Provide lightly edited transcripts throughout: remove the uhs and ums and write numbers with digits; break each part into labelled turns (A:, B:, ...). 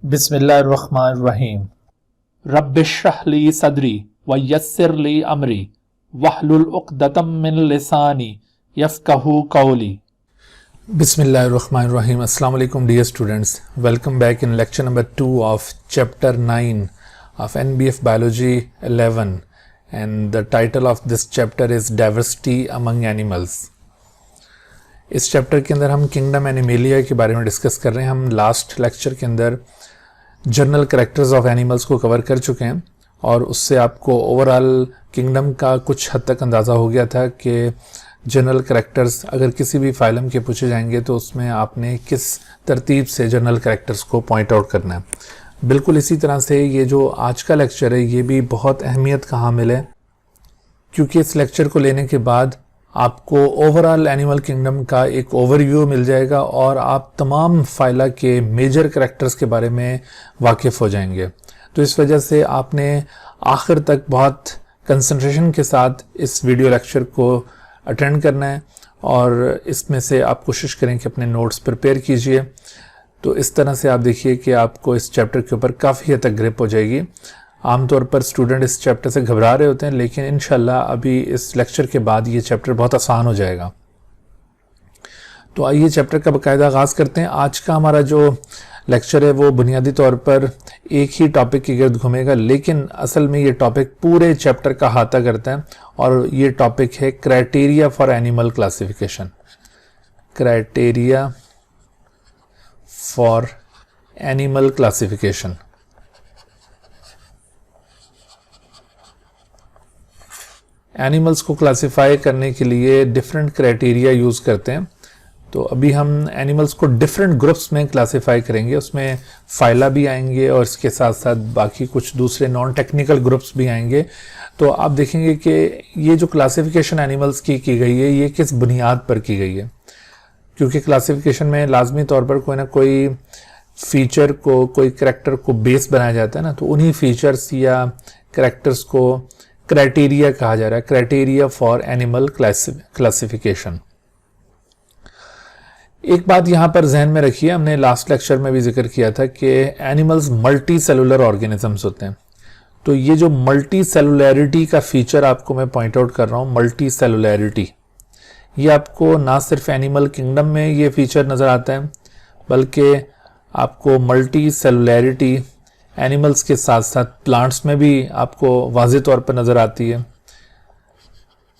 A: बिस्मिल्लाहिर्रहमानिर्रहीम। रब्बिश्रह ली सदरी व यस्सिर ली अमरी वहलुल उक़दतम मिन लिसानी यफ़क़हू क़ौली।
B: Bismillahirrahmanirrahim. Assalamu alaikum dear students. Welcome back in lecture number 2 of chapter 9 of NBF Biology 11, and the title of this chapter is Diversity Among Animals. इस chapter के अंदर हम kingdom animalia के बारे में डिस्कस कर रहे हैं। हम लास्ट लेक्चर के अंदर जनरल कैरेक्टर्स ऑफ एनिमल्स को कवर कर चुके हैं और उससे आपको ओवरऑल किंगडम का कुछ हद तक अंदाज़ा हो गया था कि जनरल कैरेक्टर्स अगर किसी भी फाइलम के पूछे जाएंगे तो उसमें आपने किस तरतीब से जनरल कैरेक्टर्स को पॉइंट आउट करना है। बिल्कुल इसी तरह से ये जो आज का लेक्चर है ये भी बहुत अहमियत का हामिल है, क्योंकि इस लेक्चर को लेने के बाद आपको ओवरऑल एनिमल किंगडम का एक ओवरव्यू मिल जाएगा और आप तमाम फाइला के मेजर कैरेक्टर्स के बारे में वाकिफ़ हो जाएंगे। तो इस वजह से आपने आखिर तक बहुत कंसंट्रेशन के साथ इस वीडियो लेक्चर को अटेंड करना है और इसमें से आप कोशिश करें कि अपने नोट्स प्रिपेयर कीजिए। तो इस तरह से आप देखिए कि आपको इस चैप्टर के ऊपर काफ़ी हद तक ग्रिप हो जाएगी। आमतौर पर स्टूडेंट इस चैप्टर से घबरा रहे होते हैं, लेकिन इंशाल्लाह अभी इस लेक्चर के बाद ये चैप्टर बहुत आसान हो जाएगा। तो आइए चैप्टर का बाकायदा आगाज़ करते हैं। आज का हमारा जो लेक्चर है वो बुनियादी तौर पर एक ही टॉपिक के गिर्द घूमेगा, लेकिन असल में ये टॉपिक पूरे चैप्टर का अहाता करता है और ये टॉपिक है criteria for animal classification. Criteria for animal classification. Animals को क्लासिफाई करने के लिए डिफरेंट क्राइटेरिया यूज़ करते हैं। तो अभी हम एनिमल्स को डिफरेंट ग्रुप्स में क्लासिफाई करेंगे, उसमें फाइला भी आएंगे और इसके साथ साथ बाकी कुछ दूसरे नॉन टेक्निकल ग्रुप्स भी आएंगे। तो आप देखेंगे कि ये जो क्लासिफिकेशन एनिमल्स की गई है ये किस बुनियाद पर की गई है, क्योंकि क्लासिफिकेशन में लाजमी तौर पर कोई ना कोई फीचर को, कोई करैक्टर को बेस बनाया जाता है ना, तो उन्हीं फीचर्स या करैक्टर्स को क्राइटेरिया कहा जा रहा है, क्राइटेरिया फॉर एनिमल क्लासिफिकेशन। एक बात यहां पर जहन में रखिए, हमने लास्ट लेक्चर में भी जिक्र किया था कि एनिमल्स मल्टी सेलुलर ऑर्गेनिजम्स होते हैं। तो ये जो मल्टी सेलुलैरिटी का फीचर आपको मैं पॉइंट आउट कर रहा हूं, मल्टी सेलुलैरिटी, ये आपको ना सिर्फ एनिमल किंगडम में ये फीचर नजर आता है, बल्कि आपको मल्टी सेलुलैरिटी एनिमल्स के साथ साथ प्लांट्स में भी आपको वाज़ेह तौर पर नज़र आती है।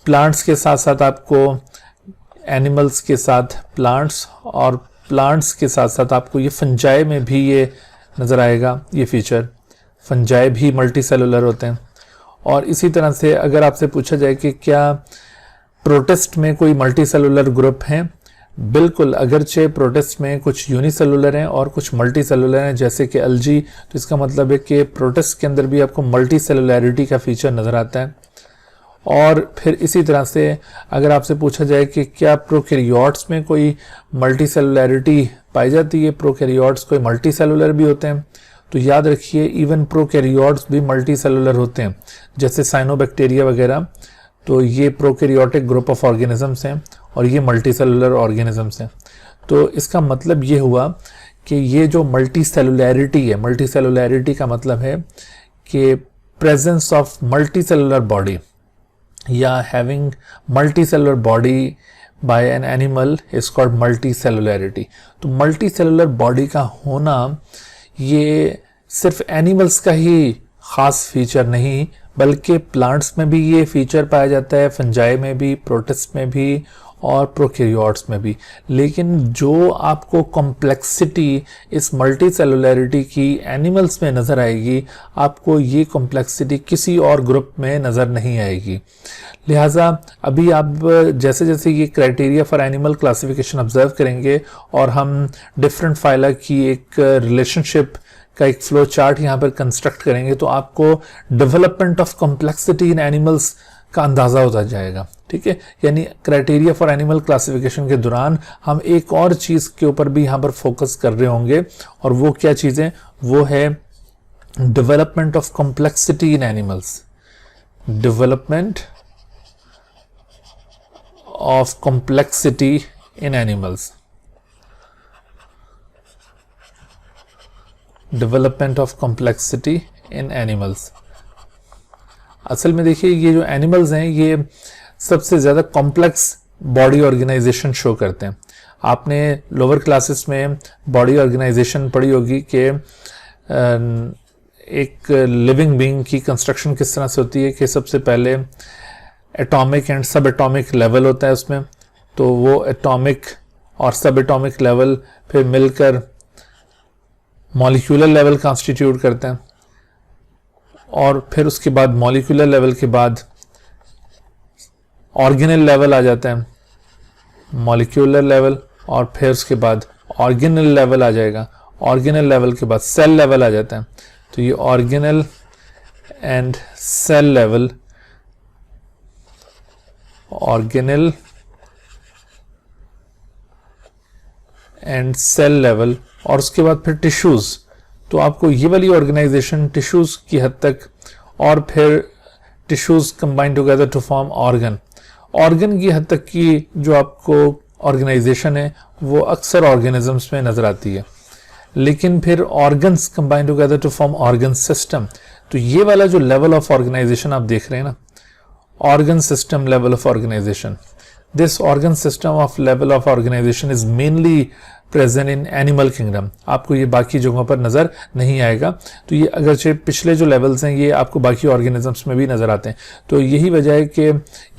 B: प्लांट्स के साथ साथ आपको एनिमल्स के साथ प्लांट्स और प्लांट्स के साथ साथ आपको ये फंजाई में भी ये नज़र आएगा, ये फीचर। फंजाई भी मल्टी सेलुलर होते हैं। और इसी तरह से अगर आपसे पूछा जाए कि क्या प्रोटिस्ट में कोई मल्टी सेलुलर ग्रुप हैं, बिल्कुल, अगरचे प्रोटिस्ट में कुछ यूनिसेलुलर हैं और कुछ मल्टी सेलुलर हैं जैसे कि एल्जी, तो इसका मतलब है कि प्रोटिस्ट के अंदर भी आपको मल्टी सेलुलैरिटी का फीचर नज़र आता है। और फिर इसी तरह से अगर आपसे पूछा जाए कि क्या प्रोकैरियोट्स में कोई मल्टी सेलुलैरिटी पाई जाती है, प्रोकैरियोट्स कोई मल्टी सेलुलर भी होते हैं, तो याद रखिए इवन प्रोकैरियोट्स भी मल्टी सेलुलर होते हैं, जैसे साइनोबैक्टीरिया वगैरह। तो ये प्रोकैरियोटिक ग्रुप ऑफ ऑर्गेनिजम्स हैं और ये मल्टी सेलुलर ऑर्गेनिजम्स हैं। तो इसका मतलब ये हुआ कि ये जो मल्टी सेलुलैरिटी है, मल्टी सेलुलैरिटी का मतलब है कि presence of multi cellular body या having multi cellular body by an animal is called multi cellularity. तो मल्टी सेलुलर बॉडी का होना ये सिर्फ एनिमल्स का ही ख़ास फीचर नहीं, बल्कि प्लांट्स में भी ये फीचर पाया जाता है, फंजाई में भी, प्रोटिस्ट में भी और प्रोकैरियोट्स में भी। लेकिन जो आपको कॉम्प्लेक्सिटी इस मल्टी सेलुलैरिटी की एनिमल्स में नज़र आएगी, आपको ये कॉम्प्लेक्सिटी किसी और ग्रुप में नज़र नहीं आएगी। लिहाजा अभी आप जैसे जैसे ये criteria for animal classification observe करेंगे और हम डिफरेंट फाइला की एक रिलेशनशिप का एक फ्लो चार्ट यहाँ पर कंस्ट्रक्ट करेंगे, तो आपको development of complexity in animals का अंदाज़ा होता जाएगा। ठीक है, यानी क्राइटेरिया फॉर एनिमल क्लासिफिकेशन के दौरान हम एक और चीज़ के ऊपर भी यहाँ पर फोकस कर रहे होंगे, और वो क्या चीज़ें, वो है development of complexity in animals. Development of complexity in animals. Development of complexity in animals. असल में देखिए ये जो एनिमल्स हैं ये सबसे ज़्यादा कॉम्प्लेक्स बॉडी ऑर्गेनाइजेशन शो करते हैं। आपने लोअर क्लासेस में बॉडी ऑर्गेनाइजेशन पढ़ी होगी कि एक लिविंग बीइंग की कंस्ट्रक्शन किस तरह से होती है कि सबसे पहले एटॉमिक एंड सब एटॉमिक लेवल होता है उसमें, तो वो एटॉमिक और सब एटॉमिक लेवल फिर मिलकर मॉलिक्यूलर लेवल कॉन्स्टिट्यूट करते हैं, और फिर उसके बाद मॉलिक्यूलर लेवल के बाद ऑर्गेनल लेवल आ जाता है, मॉलिक्यूलर लेवल, और फिर उसके बाद ऑर्गेनल लेवल आ जाएगा, ऑर्गेनल लेवल के बाद सेल लेवल आ जाता है। तो ये organelle and cell level, organelle and cell level, और उसके बाद फिर टिश्यूज। तो आपको ये वाली ऑर्गेनाइजेशन टिश्यूज की हद तक, और फिर tissues combine together to form organ, organ की हद तक की जो आपको ऑर्गेनाइजेशन है वो अक्सर ऑर्गेनिजम्स में नजर आती है। लेकिन फिर organs combine together to form organ system. तो ये वाला जो लेवल ऑफ ऑर्गेनाइजेशन आप देख रहे हैं ना, organ system level of organization, this organ system of level of organization is mainly present in animal kingdom. आपको ये बाकी जगहों पर नजर नहीं आएगा। तो ये अगरचे पिछले जो लेवल्स हैं ये आपको बाकी ऑर्गेनिजम्स में भी नजर आते हैं। तो यही वजह है कि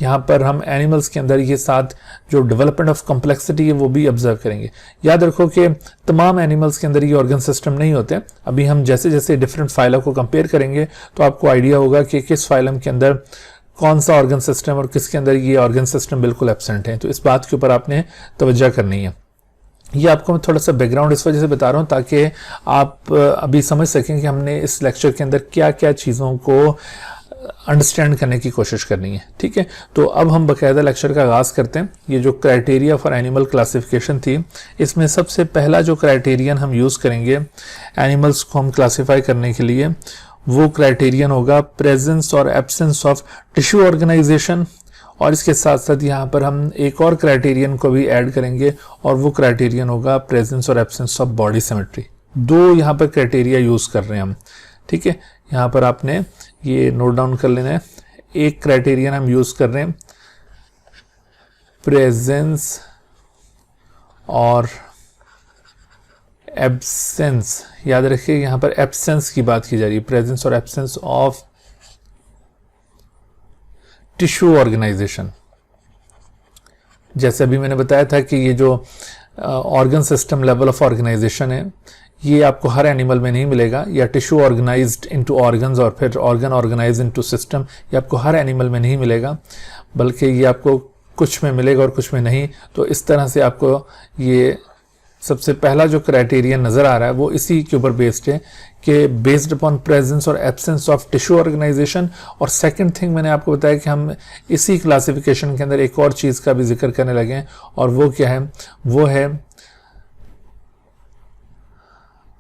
B: यहाँ पर हम एनिमल्स के अंदर ये साथ जो डेवलपमेंट ऑफ कॉम्प्लेक्सिटी है वो भी ऑब्जर्व करेंगे। याद रखो कि तमाम एनिमल्स के अंदर ये ऑर्गन सिस्टम नहीं होते। अभी हम जैसे जैसे डिफरेंट फाइलम को कंपेयर करेंगे तो आपको आइडिया होगा कि किस फाइलम के अंदर कौन सा ऑर्गन सिस्टम और किसके अंदर ये ऑर्गन सिस्टम बिल्कुल एब्सेंट है। तो इस बात के ऊपर आपने तवज्जो करनी है। ये आपको मैं थोड़ा सा बैकग्राउंड इस वजह से बता रहा हूँ ताकि आप अभी समझ सकें कि हमने इस लेक्चर के अंदर क्या क्या चीज़ों को अंडरस्टैंड करने की कोशिश करनी है। ठीक है, तो अब हम बाकायदा लेक्चर का आगाज़ करते हैं। ये जो क्राइटेरिया फॉर एनिमल क्लासिफिकेशन थी, इसमें सबसे पहला जो क्राइटेरियन हम यूज़ करेंगे एनिमल्स को हम क्लासीफाई करने के लिए, वो क्राइटेरियन होगा प्रेजेंस और एब्सेंस ऑफ टिश्यू ऑर्गेनाइजेशन। और इसके साथ साथ यहाँ पर हम एक और क्राइटेरियन को भी ऐड करेंगे और वो क्राइटेरियन होगा प्रेजेंस और एब्सेंस ऑफ बॉडी सिमेट्री। दो यहाँ पर क्राइटेरिया यूज़ कर रहे हैं हम। ठीक है, यहाँ पर आपने ये नोट डाउन कर लेना है। एक क्राइटेरियन हम यूज़ कर रहे हैं प्रेजेंस और एब्सेंस। याद रखिए यहाँ पर एब्सेंस की बात की जा रही है, प्रेजेंस और एब्सेंस ऑफ टिश्यू ऑर्गेनाइजेशन। जैसे अभी मैंने बताया था कि ये जो organ system level of organization है ये आपको हर एनिमल में नहीं मिलेगा, या टिश्यू ऑर्गेनाइज्ड इनटू ऑर्गन्स और फिर ऑर्गन ऑर्गेनाइज्ड इनटू सिस्टम, ये आपको हर एनिमल में नहीं मिलेगा, बल्कि ये आपको कुछ में मिलेगा और कुछ में नहीं। तो इस तरह से आपको ये सबसे पहला जो क्राइटेरियन नज़र आ रहा है वो इसी के ऊपर बेस्ड है कि बेस्ड अपॉन प्रेजेंस और एब्सेंस ऑफ टिश्यू ऑर्गेनाइजेशन। और सेकंड थिंग मैंने आपको बताया कि हम इसी क्लासिफिकेशन के अंदर एक और चीज़ का भी जिक्र करने लगे हैं, और वो क्या है, वो है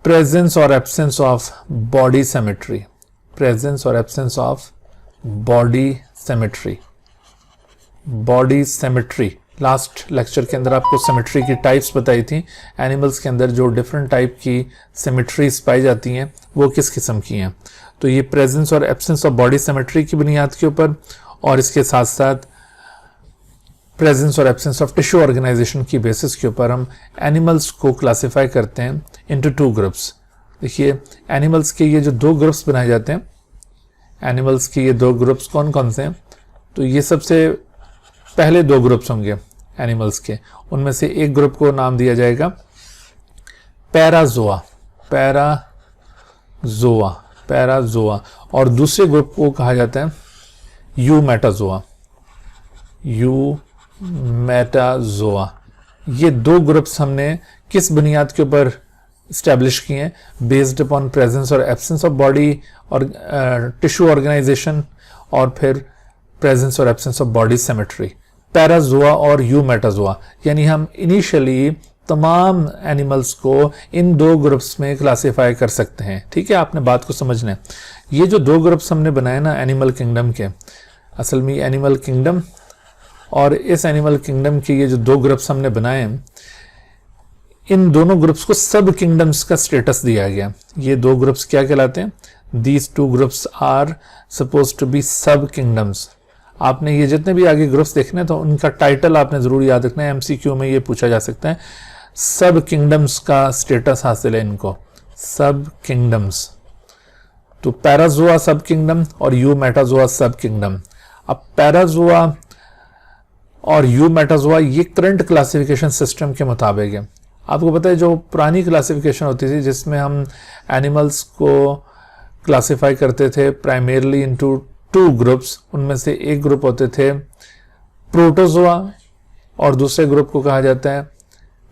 B: प्रेजेंस और absence of body symmetry. Presence और absence of body symmetry. Body symmetry, last lecture के अंदर आपको सिमेट्री की टाइप्स बताई थी। एनिमल्स के अंदर जो डिफरेंट टाइप की सिमेट्रीज पाई जाती हैं वो किस किस्म की हैं। तो ये प्रेजेंस और एब्सेंस ऑफ बॉडी सिमेट्री की बुनियाद के ऊपर, और इसके साथ साथ प्रेजेंस और एब्सेंस ऑफ टिश्यू ऑर्गेनाइजेशन की बेसिस के ऊपर हम एनिमल्स को क्लासीफाई करते हैं इनटू टू ग्रुप्स। देखिए एनिमल्स के ये जो दो ग्रुप्स बनाए जाते हैं, एनिमल्स के ये दो ग्रुप्स कौन कौन से हैं, तो ये सबसे पहले दो ग्रुप्स होंगे एनिमल्स के। उनमें से एक ग्रुप को नाम दिया जाएगा पैराजोआ, पैराजोआ, पैराजोआ, और दूसरे ग्रुप को कहा जाता है यूमेटाजोआ, यूमेटाजोआ। ये दो ग्रुप्स हमने किस बुनियाद के ऊपर इस्टेब्लिश किए हैं, बेस्ड अपॉन प्रेजेंस और एब्सेंस ऑफ बॉडी और टिश्यू ऑर्गेनाइजेशन, और फिर प्रेजेंस और absence of body symmetry. Parazoa और यूमेटाजोआ, यानी हम इनिशियली तमाम एनिमल्स को इन दो ग्रुप्स में क्लासीफाई कर सकते हैं। ठीक है, आपने बात को समझना है। ये जो दो ग्रुप्स हमने बनाए ना एनिमल किंगडम के, असल में एनिमल किंगडम और इस एनिमल किंगडम के ये जो दो ग्रुप्स हमने बनाए हैं, इन दोनों ग्रुप्स को सब किंगडम्स का स्टेटस दिया गया। ये दो ग्रुप्स क्या कहलाते हैं? These two groups are suppose to be sub kingdoms. आपने ये जितने भी आगे ग्रुप्स देखने हैं तो उनका टाइटल आपने जरूर याद रखना है, एमसीक्यू में ये पूछा जा सकता है। सब किंगडम्स का स्टेटस हासिल है इनको, सब किंगडम्स। तो पैराजोआ सब किंगडम और यू मेटाजोआ सब किंगडम। अब पैराजोआ और यू मेटाजोआ ये करंट क्लासिफिकेशन सिस्टम के मुताबिक है। आपको पता है जो पुरानी क्लासिफिकेशन होती थी जिसमें हम एनिमल्स को क्लासिफाई करते थे प्राइमरली इनटू टू ग्रुप्स, उनमें से एक ग्रुप होते थे प्रोटोजोआ और दूसरे ग्रुप को कहा जाता है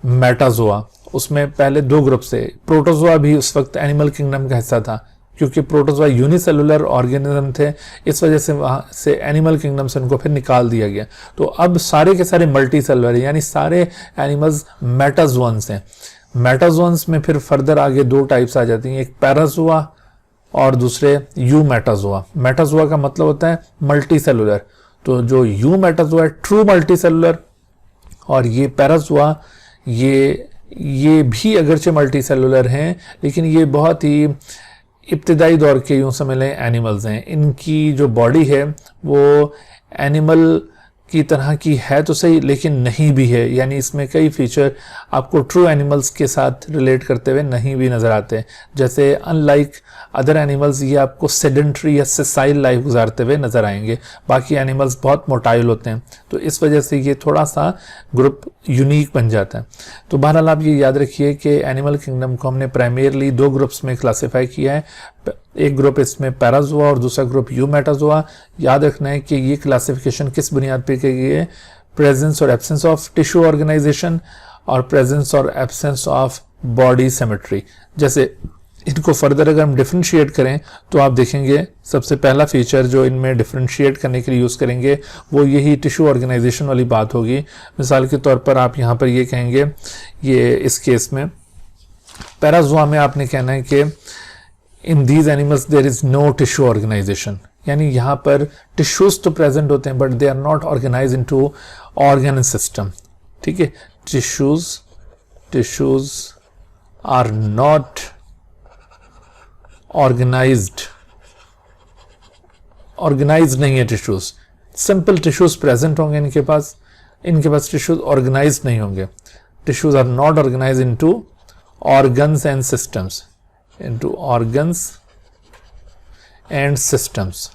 B: मेटाजोआ। उसमें पहले दो ग्रुप से, प्रोटोजोआ भी उस वक्त एनिमल किंगडम का हिस्सा था क्योंकि प्रोटोजोआ यूनिसेलुलर ऑर्गेनिज्म थे, इस वजह से वहां से एनिमल किंगडम से उनको फिर निकाल दिया गया। तो अब सारे के सारे मल्टी सेलुलर यानी सारे एनिमल्स मेटाजोन्स हैं। मेटाजोन्स में फिर फर्दर आगे दो टाइप्स आ जाती हैं, एक पैराजोआ और दूसरे यू मेटाजोआ। मेटाजोआ का मतलब होता है मल्टी सेलुलर, तो जो यू मेटाजोआ है ट्रू मल्टी सेलुलर, और ये पैराजोआ ये भी अगरचे मल्टी सेलुलर हैं लेकिन ये बहुत ही इब्तिदाई दौर के यूं समझ लें एनिमल्स हैं। इनकी जो बॉडी है वो एनिमल की तरह की है तो सही लेकिन नहीं भी है, यानी इसमें कई फीचर आपको ट्रू एनिमल्स के साथ रिलेट करते हुए नहीं भी नजर आते। जैसे अनलाइक अदर एनिमल्स ये आपको सेडेंट्री या सेसाइल लाइफ गुजारते हुए नजर आएंगे, बाकी एनिमल्स बहुत मोटाइल होते हैं, तो इस वजह से ये थोड़ा सा ग्रुप यूनिक बन जाता है। तो बहरहाल आप ये याद रखिए कि एनिमल किंगडम को हमने प्राइमरली दो ग्रुप्स में क्लासिफाई किया है, एक ग्रुप इसमें पैराजोआ और दूसरा ग्रुप यू मेटाजोआ। याद रखना है कि ये क्लासिफिकेशन किस बुनियाद पर की गई है? प्रेजेंस और एब्सेंस ऑफ टिश्यू ऑर्गेनाइजेशन और प्रेजेंस और एब्सेंस ऑफ बॉडी सिमेट्री। जैसे इनको फर्दर अगर हम डिफरेंशिएट करें तो आप देखेंगे सबसे पहला फीचर जो इनमें डिफरेंशिएट करने के लिए यूज़ करेंगे वो यही टिश्यू ऑर्गेनाइजेशन वाली बात होगी। मिसाल के तौर पर आप यहाँ पर ये कहेंगे, ये इस केस में पैराजोआ में आपने कहना है कि in these animals there is no tissue organization, यानी यहाँ पर टिश्यूज तो प्रेजेंट होते हैं but they are not organize into organ system. ठीक है, टिश्यूज आर नॉट ऑर्गेनाइज्ड नहीं है टिश्यूज। सिंपल टिश्यूज प्रेजेंट होंगे इनके पास टिश्यूज ऑर्गेनाइज्ड नहीं होंगे। Tissues are not organize into organs and systems,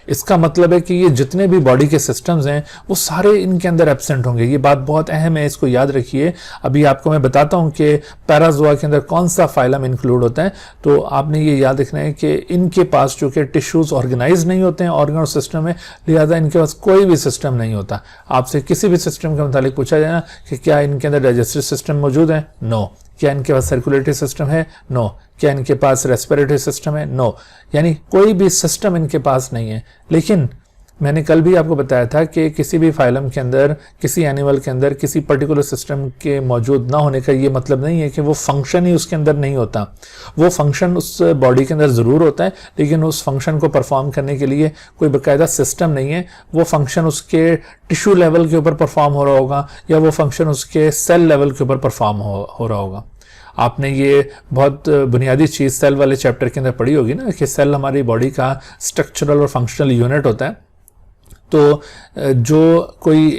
B: इसका मतलब है कि ये जितने भी बॉडी के सिस्टम्स हैं वो सारे इनके अंदर एब्सेंट होंगे। ये बात बहुत अहम है, इसको याद रखिए। अभी आपको मैं बताता हूं कि पैराजोआ के अंदर कौन सा फाइलम इंक्लूड होता है, तो आपने ये याद रखना है कि इनके पास चूंकि टिश्यूज ऑर्गेनाइज नहीं होते हैं ऑर्गन और सिस्टम में, लिहाजा इनके पास कोई भी सिस्टम नहीं होता। आपसे किसी भी सिस्टम के मुतालिक पूछा जाए ना कि क्या इनके अंदर डाइजेस्टिव सिस्टम मौजूद है, नो। क्या इनके पास सर्कुलेटरी सिस्टम है, नो। क्या इनके पास रेस्पिरेटरी सिस्टम है, नो। यानी कोई भी सिस्टम इनके पास नहीं है। लेकिन मैंने कल भी आपको बताया था कि किसी भी फाइलम के अंदर, किसी एनिमल के अंदर किसी पर्टिकुलर सिस्टम के मौजूद ना होने का ये मतलब नहीं है कि वो फंक्शन ही उसके अंदर नहीं होता। वो फंक्शन उस बॉडी के अंदर ज़रूर होता है लेकिन उस फंक्शन को परफॉर्म करने के लिए कोई बाकायदा सिस्टम नहीं है। वो फंक्शन उसके टिश्यू लेवल के ऊपर परफॉर्म हो रहा होगा या वो फंक्शन उसके सेल लेवल के ऊपर परफॉर्म हो रहा होगा। आपने ये बहुत बुनियादी चीज़ सेल वाले चैप्टर के अंदर पढ़ी होगी ना कि सेल हमारी बॉडी का स्ट्रक्चरल और फंक्शनल यूनिट होता है। तो जो कोई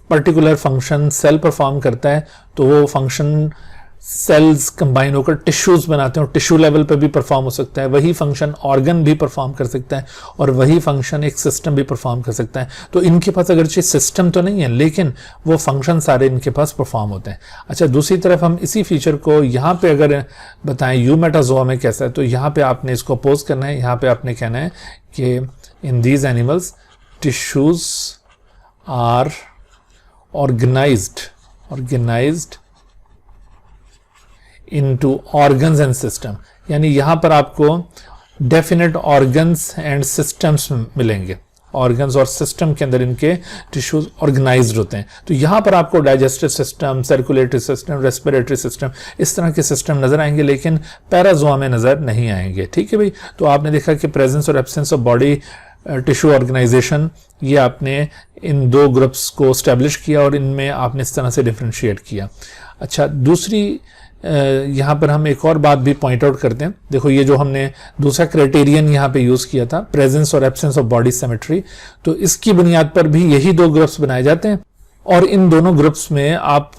B: पर्टिकुलर फंक्शन सेल परफॉर्म करता है तो वो फंक्शन सेल्स कंबाइन होकर टिश्यूज बनाते हैं और टिश्यू लेवल पे भी परफॉर्म हो सकता है। वही फंक्शन ऑर्गन भी परफॉर्म कर सकता है और वही फंक्शन एक सिस्टम भी परफॉर्म कर सकता है। तो इनके पास अगरचे सिस्टम तो नहीं है लेकिन वो फंक्शन सारे इनके पास परफॉर्म होते हैं। अच्छा, दूसरी तरफ हम इसी फीचर को यहाँ पे अगर बताएं यू मेटाजोआ में कैसा है, तो यहाँ पे आपने इसको अपोज करना है। यहाँ पे आपने कहना है कि in these animals tissues are organized into organs and system, यानी यहां पर आपको डेफिनेट ऑर्गन्स एंड सिस्टम्स मिलेंगे। ऑर्गन्स और सिस्टम के अंदर इनके टिश्यूज ऑर्गेनाइज्ड होते हैं। तो यहां पर आपको digestive system, circulatory system, respiratory system, इस तरह के सिस्टम नजर आएंगे लेकिन पैराजोआ में नजर नहीं आएंगे। ठीक है भाई, तो आपने देखा कि प्रेजेंस और absence of body tissue organization, ये आपने इन दो ग्रुप्स को स्टैब्लिश किया और इनमें आपने इस तरह से डिफ्रेंशिएट किया। अच्छा, दूसरी यहाँ पर हम एक और बात भी पॉइंट आउट करते हैं। देखो, ये जो हमने दूसरा क्राइटेरियन यहाँ पे यूज किया था, प्रेजेंस और एब्सेंस ऑफ बॉडी सिमेट्री, तो इसकी बुनियाद पर भी यही दो ग्रुप्स बनाए जाते हैं और इन दोनों ग्रुप्स में आप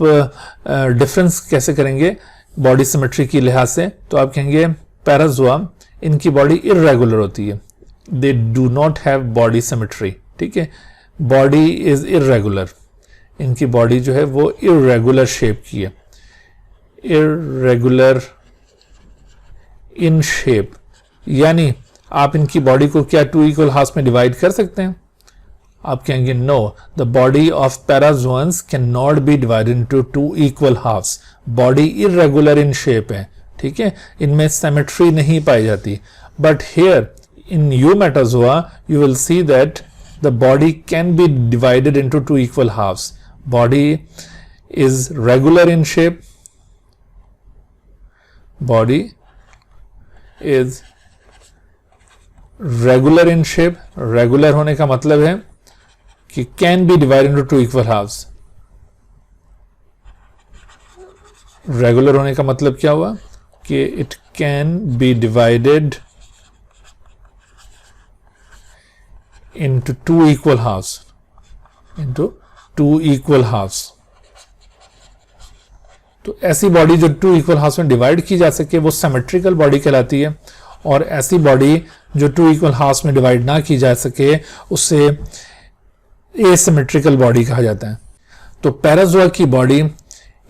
B: डिफरेंस कैसे करेंगे बॉडी सिमेट्री की लिहाज से, तो आप कहेंगे पैराजोआ, इनकी बॉडी इर्रेगुलर होती है, they do not have body symmetry. ठीक है, बॉडी इज इर्रेगुलर, इनकी बॉडी जो है वो इर्रेगुलर शेप की है, इर्रेगुलर इन शेप, यानी आप इनकी बॉडी को क्या टू इक्वल हाफ्स में डिवाइड कर सकते हैं? आप कहेंगे no, the body of parazoans can not be divided into two equal halves, body irregular in shape है। ठीक है, इनमें सिमेट्री नहीं पाई जाती, but here in Eumetazoa you will see that the body can be divided into two equal halves. Body is regular in shape, body is regular in shape, regular होने का मतलब है कि can be divided into two equal halves. Regular होने का मतलब क्या हुआ कि it can be divided into two equal halves, into two equal halves. तो ऐसी बॉडी जो टू इक्वल हाफ्स में डिवाइड की जा सके वो सिमेट्रिकल बॉडी कहलाती है, और ऐसी बॉडी जो टू इक्वल हाफ्स में डिवाइड ना की जा सके उससे एसिमेट्रिकल बॉडी कहा जाता है। तो पैराजोआ की बॉडी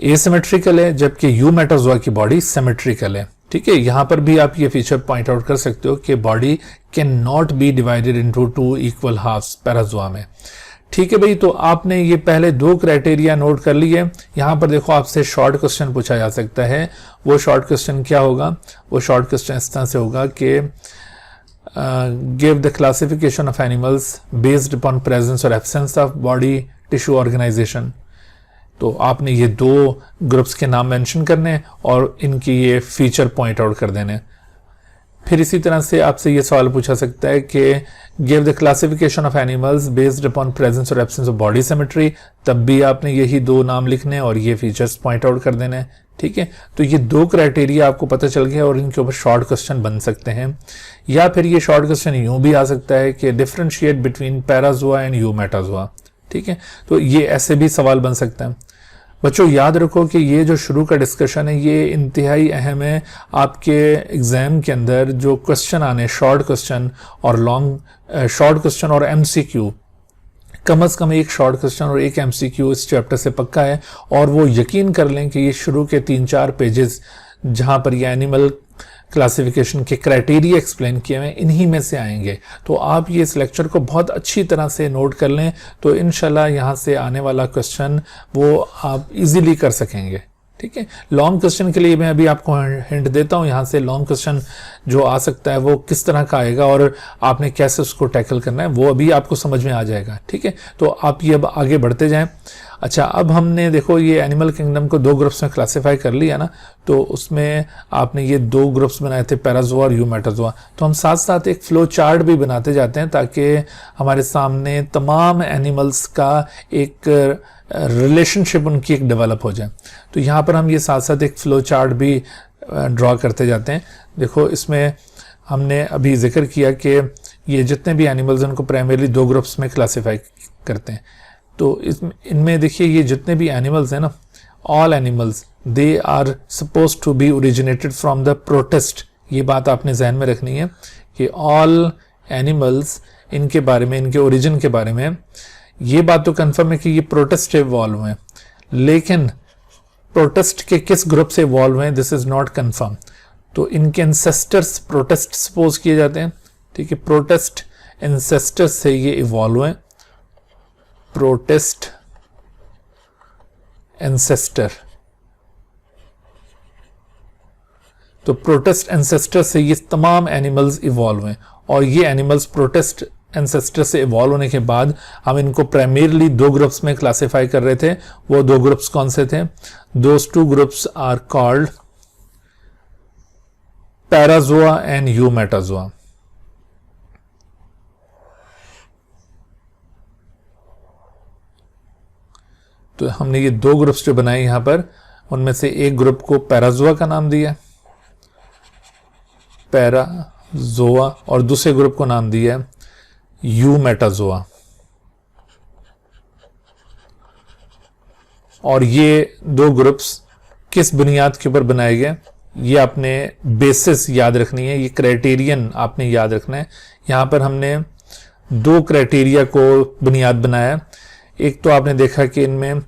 B: एसिमेट्रिकल है, जबकि यूमेटाजोआ की बॉडी सिमेट्रिकल है। ठीक है, यहां पर भी आप ये फीचर पॉइंट आउट कर सकते हो कि body can not be divided into two equal halves parazoa में। ठीक है भाई, तो आपने ये पहले दो क्राइटेरिया नोट कर लिए। यहां पर देखो, आपसे शॉर्ट क्वेश्चन पूछा जा सकता है। वो शॉर्ट क्वेश्चन क्या होगा? वो शॉर्ट क्वेश्चन इस तरह से होगा कि give the classification of animals based upon presence और absence of body tissue organisation. तो आपने ये दो ग्रुप्स के नाम मेंशन करने और इनकी ये फीचर पॉइंट आउट कर देने। फिर इसी तरह से आपसे ये सवाल पूछा सकता है कि give the classification of animals based upon presence और एब्सेंस ऑफ बॉडी सिमेट्री, तब भी आपने यही दो नाम लिखने और ये फीचर्स पॉइंट आउट कर देने। ठीक है, तो ये दो क्राइटेरिया आपको पता चल गया और इनके ऊपर शॉर्ट क्वेश्चन बन सकते हैं, या फिर ये शॉर्ट क्वेश्चन यूं भी आ सकता है कि differentiate between Parazoa and eumetazoa. ठीक है, तो ये ऐसे भी सवाल बन सकता है। बच्चों, याद रखो कि ये जो शुरू का डिस्कशन है ये इंतहाई अहम है। आपके एग्जाम के अंदर जो क्वेश्चन आने, शॉर्ट क्वेश्चन और लॉन्ग, शॉर्ट क्वेश्चन और एमसीक्यू, कम से कम एक शॉर्ट क्वेश्चन और एक एमसीक्यू इस चैप्टर से पक्का है। और वो यकीन कर लें कि ये शुरू के 3-4 पेजेस जहां पर ये एनिमल क्लासिफिकेशन के क्राइटेरिया एक्सप्लेन किए हुए इन्हीं में से आएंगे। तो आप ये इस लेक्चर को बहुत अच्छी तरह से नोट कर लें, तो इंशाल्लाह यहाँ से आने वाला क्वेश्चन वो आप इजीली कर सकेंगे। ठीक है, लॉन्ग क्वेश्चन के लिए मैं अभी आपको हिंट देता हूँ। यहाँ से लॉन्ग क्वेश्चन जो आ सकता है वो किस तरह का आएगा और आपने कैसे उसको टैकल करना है वो अभी आपको समझ में आ जाएगा। ठीक है, तो आप ये अब आगे बढ़ते जाएं। अच्छा, अब हमने देखो ये एनिमल किंगडम को दो ग्रुप्स में क्लासिफाई कर लिया ना, तो उसमें आपने ये दो ग्रुप्स बनाए थे, पैराजोआ और यूमेटाजोआ। तो हम साथ साथ एक फ्लो चार्ट भी बनाते जाते हैं ताकि हमारे सामने तमाम एनिमल्स का एक रिलेशनशिप उनकी एक डेवलप हो जाए। तो यहाँ पर हम ये साथ साथ एक फ्लो चार्ट भी ड्रॉ करते जाते हैं। देखो, इसमें हमने अभी जिक्र किया कि ये जितने भी एनिमल्स हैं उनको प्राइमरीली दो ग्रुप्स में क्लासिफाई करते हैं। तो इनमें देखिए ये जितने भी एनिमल्स हैं ना, all animals they are suppose to be originated from the protist. ये बात आपने जहन में रखनी है कि ऑल एनिमल्स, इनके बारे में, इनके ओरिजिन के बारे में ये बात तो कंफर्म है कि ये प्रोटिस्ट से इवॉल्व हुए, लेकिन प्रोटिस्ट के किस ग्रुप से इवॉल्व हुए दिस इज नॉट कंफर्म। तो इनके एंसेस्टर्स प्रोटिस्ट सपोज किए जाते हैं। ठीक है, प्रोटिस्ट एंसेस्टर्स से ये इवॉल्व हुए, प्रोटिस्ट एंसेस्टर। तो प्रोटिस्ट एंसेस्टर से ये तमाम एनिमल्स इवॉल्व हुए और ये एनिमल्स प्रोटिस्ट एंसेस्टर से इवॉल्व होने के बाद हम इनको प्राइमरीली दो ग्रुप्स में क्लासिफाई कर रहे थे। वो दो ग्रुप्स कौन से थे? Those two groups are called Parazoa and Eumetazoa. तो हमने ये दो ग्रुप्स जो बनाए यहाँ पर, उनमें से एक ग्रुप को पैराजोआ का नाम दिया, पैराजोआ, और दूसरे ग्रुप को नाम दिया यूमेटाजोआ। और ये दो ग्रुप्स किस बुनियाद के ऊपर बनाए गए, ये आपने बेसिस याद रखनी है, ये क्राइटेरियन आपने याद रखना है। यहां पर हमने दो क्राइटेरिया को बुनियाद बनाया। एक तो आपने देखा कि इनमें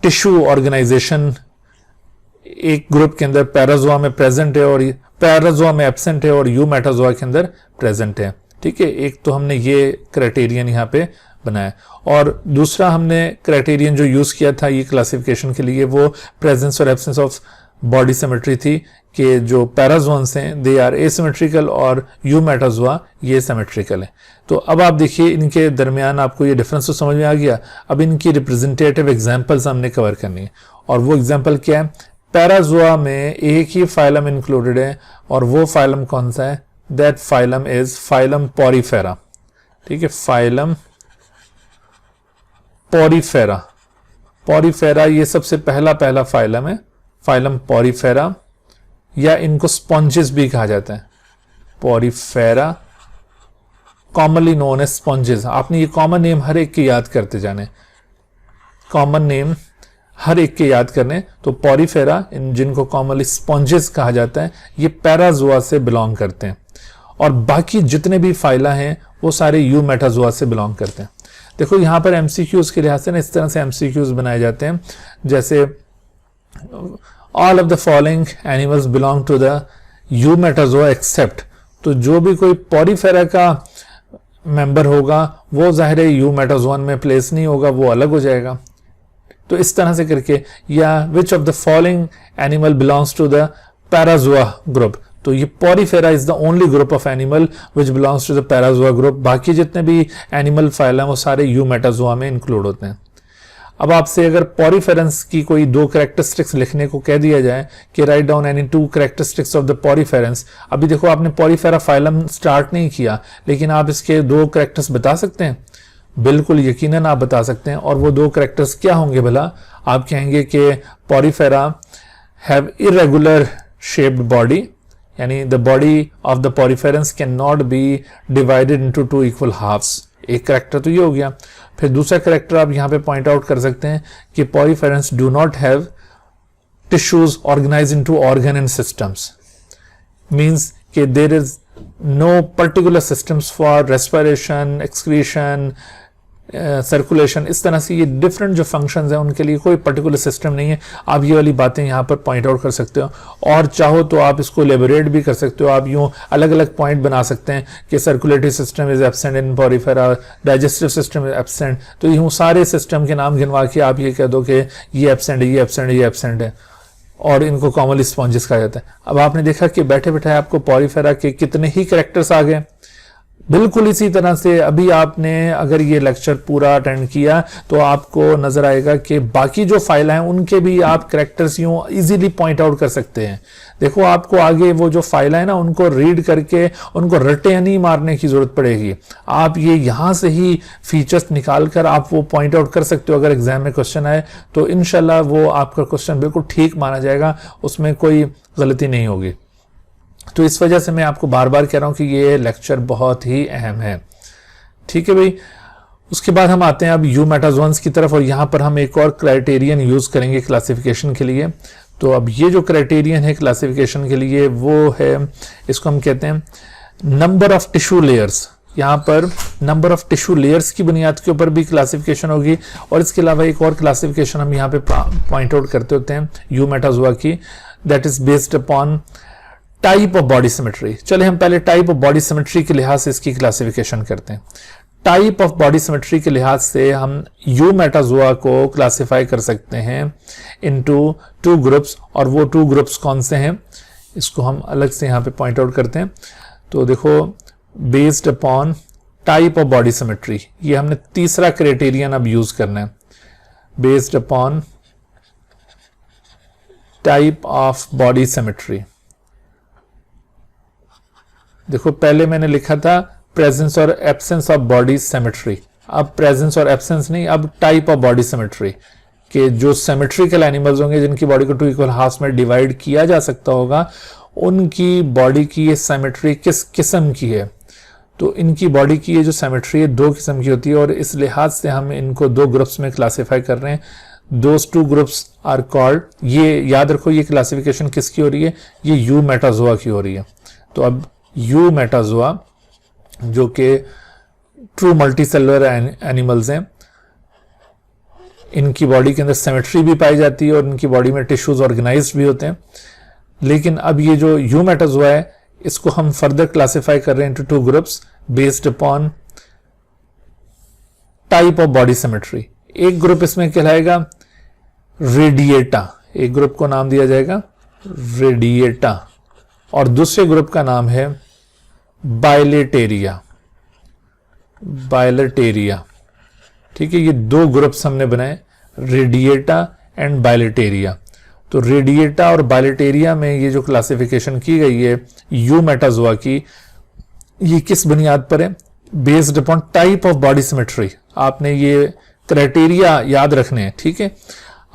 B: टिश्यू ऑर्गेनाइजेशन एक ग्रुप के अंदर पैराजोआ में प्रेजेंट है और पैराजोआ में एब्सेंट है, और यूमेटाजोआ के अंदर प्रेजेंट है। ठीक है, एक तो हमने ये क्राइटेरियन यहाँ पे बनाया, और दूसरा हमने क्राइटेरियन जो यूज किया था ये क्लासिफिकेशन के लिए, वो प्रेजेंस और एब्सेंस ऑफ बॉडी सिमेट्री थी, कि जो पैराजोन्स हैं दे आर एसिमेट्रिकल और यूमेटाजोआ ये सिमेट्रिकल है। तो अब आप देखिए इनके दरमियान आपको ये डिफरेंस तो समझ में आ गया। अब इनकी रिप्रेजेंटेटिव एग्जांपल्स हमने कवर करनी है, और वो एग्जांपल क्या है, पैराजोआ में एक ही फाइलम इंक्लूडेड है, और वो फाइलम कौन सा है, that phylum is phylum Porifera. ठीक है, फाइलम पोरीफेरा, पोरीफेरा ये सबसे पहला फाइलम है, फाइलम पोरीफेरा, या इनको स्पॉन्जेस भी कहा जाता है, porifera commonly known as sponges. आपने ये कॉमन नेम हर एक के याद करते जाने, कॉमन नेम हर एक के याद करने। तो पोरीफेरा, इन जिनको कॉमनली स्पॉन्जेस कहा जाता है, ये पैराजोआ से बिलोंग करते हैं, और बाकी जितने भी फाइला हैं वो सारे यूमेटाजोआ से बिलोंग करते हैं। देखो यहाँ पर एमसीक्यूज के लिहाज से ना इस तरह से एमसीक्यूज बनाए जाते हैं, जैसे all of the following animals belong to the Eumetazoa except, तो जो भी कोई पोरीफेरा का मेंबर होगा वो जाहिर है यूमेटाजोआ में प्लेस नहीं होगा, वो अलग हो जाएगा। तो इस तरह से करके, या which of the following animal belongs to the parazoa group, तो ये porifera is the only group of animal which belongs to the parazoa group. बाकी जितने भी एनिमल फाइल हैं वो सारे यूमेटाजोआ में इंक्लूड होते हैं। अब आपसे अगर पोरीफेरेंस की कोई दो कैरेक्टरिस्टिक्स लिखने को कह दिया जाए कि write down any two characteristics of the poriferans, अभी देखो आपने पोरीफेरा फाइलम स्टार्ट नहीं किया, लेकिन आप इसके दो कैरेक्टर्स बता सकते हैं, बिल्कुल यकीनन आप बता सकते हैं। और वो दो कैरेक्टर्स क्या होंगे भला? आप कहेंगे कि Porifera have irregular shaped body, यानी the body of the poriferans can not be divided into two equal halves. एक कैरेक्टर तो ये हो गया। फिर दूसरा कैरेक्टर आप यहां पे पॉइंट आउट कर सकते हैं कि poriferans do not have tissues organised into organ and systems, means कि there is no particular systems for respiration, excretion, circulation. इस तरह से ये डिफरेंट जो फंक्शंस हैं उनके लिए कोई पर्टिकुलर सिस्टम नहीं है। आप ये वाली बातें यहाँ पर पॉइंट आउट कर सकते हो, और चाहो तो आप इसको लेबोरेट भी कर सकते हो। आप यूँ अलग अलग पॉइंट बना सकते हैं कि circulatory system is absent in Porifera, digestive system is absent, तो यूँ सारे सिस्टम के नाम गिनवा के आप ये कह दो कि ये एब्सेंट है, ये एब्सेंट है, ये एब्सेंट है, और इनको कॉमनली स्पॉन्जेस कहा जाता है। अब आपने देखा कि बैठे बैठे आपको पोरीफेरा के कितने ही कैरेक्टर्स आ गए। बिल्कुल इसी तरह से अभी आपने अगर ये लेक्चर पूरा अटेंड किया तो आपको नजर आएगा कि बाकी जो फाइल हैं उनके भी आप कैरेक्टर्स यूं इजीली पॉइंट आउट कर सकते हैं। देखो आपको आगे वो जो फाइल है ना उनको रीड करके उनको रटे नहीं मारने की जरूरत पड़ेगी। आप ये यहां से ही फीचर्स निकाल कर आप वो पॉइंट आउट कर सकते हो। अगर एग्जाम में क्वेश्चन आए तो इंशाल्लाह वो आपका क्वेश्चन बिल्कुल ठीक माना जाएगा, उसमें कोई गलती नहीं होगी। तो इस वजह से मैं आपको बार बार कह रहा हूं कि ये लेक्चर बहुत ही अहम है। ठीक है भाई, उसके बाद हम आते हैं अब यूमेटाजोन्स की तरफ, और यहां पर हम एक और क्राइटेरियन यूज करेंगे क्लासिफिकेशन के लिए। तो अब ये जो क्राइटेरियन है क्लासिफिकेशन के लिए वो है, इसको हम कहते हैं नंबर ऑफ टिश्यू लेयर्स। यहाँ पर नंबर ऑफ टिश्यू लेयर्स की बुनियाद के ऊपर भी क्लासिफिकेशन होगी, और इसके अलावा एक और क्लासिफिकेशन हम यहाँ पे पॉइंट आउट करते होते हैं यूमेटाजोआ की, that is based upon type of body symmetry. चले हम पहले टाइप ऑफ बॉडी सिमेट्री के लिहाज से इसकी क्लासिफिकेशन करते हैं। टाइप ऑफ बॉडी सिमेट्री के लिहाज से हम यूमेटाजोआ को क्लासिफाई कर सकते हैं इनटू टू ग्रुप्स, और वो टू ग्रुप्स कौन से हैं इसको हम अलग से यहाँ पे पॉइंट आउट करते हैं। तो देखो based upon type of body symmetry, ये हमने तीसरा क्राइटेरियन अब यूज करना है, based upon type of body symmetry. देखो पहले मैंने लिखा था प्रेजेंस और एब्सेंस ऑफ बॉडी सिमेट्री, अब प्रेजेंस और एब्सेंस नहीं, अब टाइप ऑफ बॉडी सिमेट्री। कि जो सिमेट्रिकल एनिमल्स होंगे जिनकी बॉडी को 2 इक्वल हाफ्स में डिवाइड किया जा सकता होगा, उनकी बॉडी की ये सिमेट्री किस किस्म की है। तो इनकी बॉडी की ये जो सिमेट्री है 2 किस्म की होती है, और इस लिहाज से हम इनको 2 ग्रुप्स में क्लासिफाई कर रहे हैं। दोज 2 ग्रुप्स आर कॉल्ड, ये याद रखो ये क्लासिफिकेशन किसकी हो रही है, ये यू मेटाजोआ की हो रही है। तो अब यू मेटाजोआ जो कि ट्रू मल्टीसेलुलर एनिमल्स हैं, इनकी बॉडी के अंदर सिमेट्री भी पाई जाती है और इनकी बॉडी में टिश्यूज ऑर्गेनाइज्ड भी होते हैं। लेकिन अब ये जो यू मेटाजोआ है इसको हम फर्दर क्लासिफाई कर रहे हैं into 2 groups based upon type of body symmetry. एक ग्रुप इसमें कहलाएगा रेडिएटा, एक ग्रुप को नाम दिया जाएगा रेडिएटा, और दूसरे ग्रुप का नाम है बाइलेटेरिया। बाइलेटेरिया, ठीक है, ये 2 ग्रुप्स हमने बनाए, रेडिएटा एंड बाइलेटेरिया। तो रेडिएटा और बाइलेटेरिया में ये जो क्लासिफिकेशन की गई है यू मेटाजोआ की, ये किस बुनियाद पर है, based upon type of body symmetry. आपने ये क्राइटेरिया याद रखने हैं, ठीक है।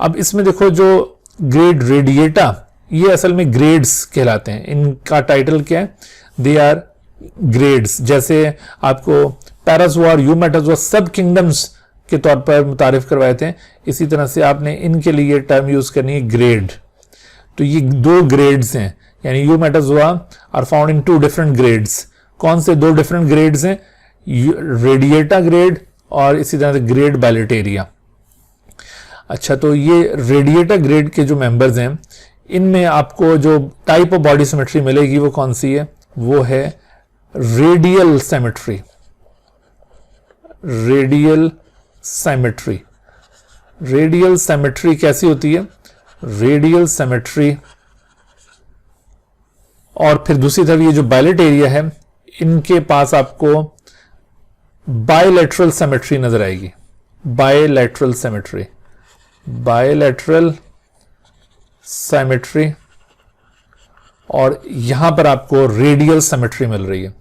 B: अब इसमें देखो जो ग्रेड रेडिएटा, ये असल में ग्रेड्स कहलाते हैं, इनका टाइटल क्या है, दे आर ग्रेड्स। जैसे आपको पैराजोआ और यू मेटाजोआ सब किंगडम्स के तौर पर मुतारिफ करवाए थे, इसी तरह से आपने इनके लिए टर्म यूज करनी है ग्रेड। तो ये 2 ग्रेड्स हैं, यानी you metazoa are found in 2 different grades. कौन से 2 डिफरेंट ग्रेड्स हैं, रेडिएटा ग्रेड और इसी तरह से ग्रेड बाइलेटेरिया। अच्छा, तो ये रेडिएटा ग्रेड के जो मेंबर्स हैं, इनमें आपको जो टाइप ऑफ बॉडी सिमेट्री मिलेगी वो कौन सी है, वो है radial symmetry. Radial symmetry, radial symmetry कैसी होती है, रेडियल सिमेट्री, और फिर दूसरी तरफ ये जो बाइलेटेरिया है, इनके पास आपको बायलैटरल सिमेट्री नजर आएगी। बायलैटरल सिमेट्री, बायलैटरल सिमेट्री, और यहां पर आपको रेडियल सिमेट्री मिल रही है।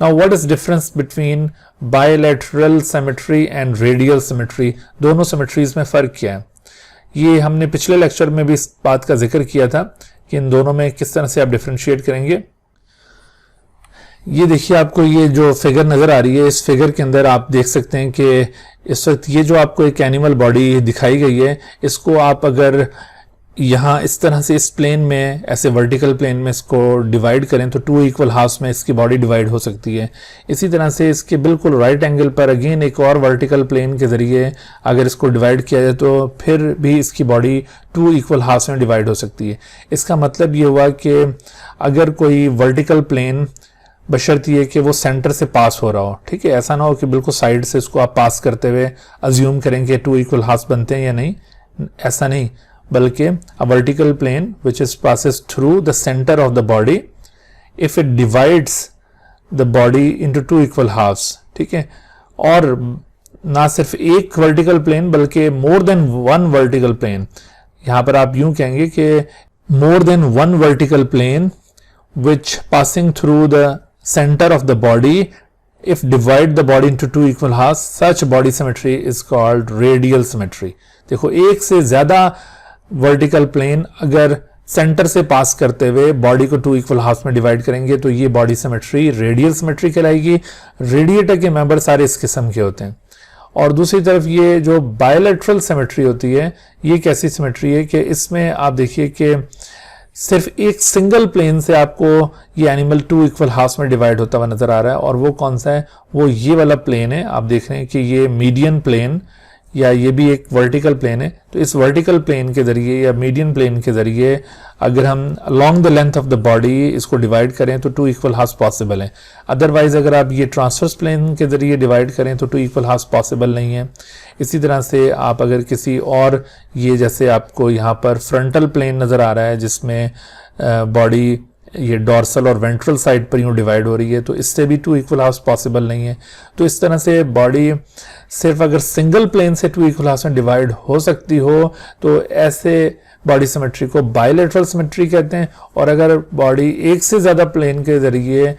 B: Now what is difference between bilateral symmetry and radial symmetry, दोनों सिमेट्रीज में फर्क क्या है, ये हमने पिछले लेक्चर में भी इस बात का जिक्र किया था कि इन दोनों में किस तरह से आप डिफरेंशिएट करेंगे। ये देखिए, आपको ये जो फिगर नजर आ रही है, इस फिगर के अंदर आप देख सकते हैं कि इस वक्त ये जो आपको एक एनिमल बॉडी दिखाई गई है, इसको आप अगर यहाँ इस तरह से इस प्लेन में, ऐसे वर्टिकल प्लेन में इसको डिवाइड करें तो 2 इक्वल हाफ्स में इसकी बॉडी डिवाइड हो सकती है। इसी तरह से इसके बिल्कुल राइट एंगल पर अगेन एक और वर्टिकल प्लेन के जरिए अगर इसको डिवाइड किया जाए तो फिर भी इसकी बॉडी 2 इक्वल हाफ्स में डिवाइड हो सकती है। इसका मतलब ये हुआ कि अगर कोई वर्टिकल प्लेन, बशर्ते ये कि वो सेंटर से पास हो रहा हो, ठीक है, ऐसा ना हो कि बिल्कुल साइड से इसको आप पास करते हुए अज्यूम करें कि 2 इक्वल हाफ्स बनते हैं या नहीं, ऐसा नहीं, बल्कि a vertical plane which is passes through the center of the body, if it divides the body into 2 equal halves, ठीक है, और ना सिर्फ एक vertical plane बल्कि more than one vertical plane, यहां पर आप यूं कहेंगे कि more than one vertical plane which passing through the center of the body, if divide the body into 2 equal halves, such body symmetry is called radial symmetry। देखो, एक से ज्यादा वर्टिकल प्लेन अगर सेंटर से पास करते हुए बॉडी को 2 equal half में डिवाइड करेंगे तो ये बॉडी सिमेट्री रेडियल सिमेट्री कहलाएगी। रेडिएटर के मेंबर सारे इस किस्म के होते हैं। और दूसरी तरफ ये जो बायलैटरल सिमेट्री होती है, ये कैसी सिमेट्री है कि इसमें आप देखिए कि सिर्फ एक सिंगल प्लेन से आपको ये एनिमल 2 इक्वल हाफ्स में डिवाइड होता हुआ नजर आ रहा है, और वो कौन सा है, वो ये वाला प्लेन है। आप देख रहे हैं कि ये मीडियन प्लेन या ये भी एक वर्टिकल प्लेन है। तो इस वर्टिकल प्लेन के जरिए या मीडियन प्लेन के जरिए अगर हम along the length of the body इसको डिवाइड करें तो 2 इक्वल हाफ्स पॉसिबल है। अदरवाइज अगर आप ये ट्रांसवर्स प्लेन के जरिए डिवाइड करें तो 2 इक्वल हाफ्स पॉसिबल नहीं है। इसी तरह से आप अगर किसी और, ये जैसे आपको यहाँ पर फ्रंटल प्लेन नजर आ रहा है जिसमें बॉडी ये डॉर्सल और वेंट्रल साइड पर यूं डिवाइड हो रही है, तो इससे भी 2 इक्वल हाफ्स पॉसिबल नहीं है। तो इस तरह से बॉडी सिर्फ अगर सिंगल प्लेन से 2 इक्वल हाफ्स में डिवाइड हो सकती हो तो ऐसे बॉडी सिमेट्री को बायलैटरल सिमेट्री कहते हैं। और अगर बॉडी एक से ज्यादा प्लेन के जरिए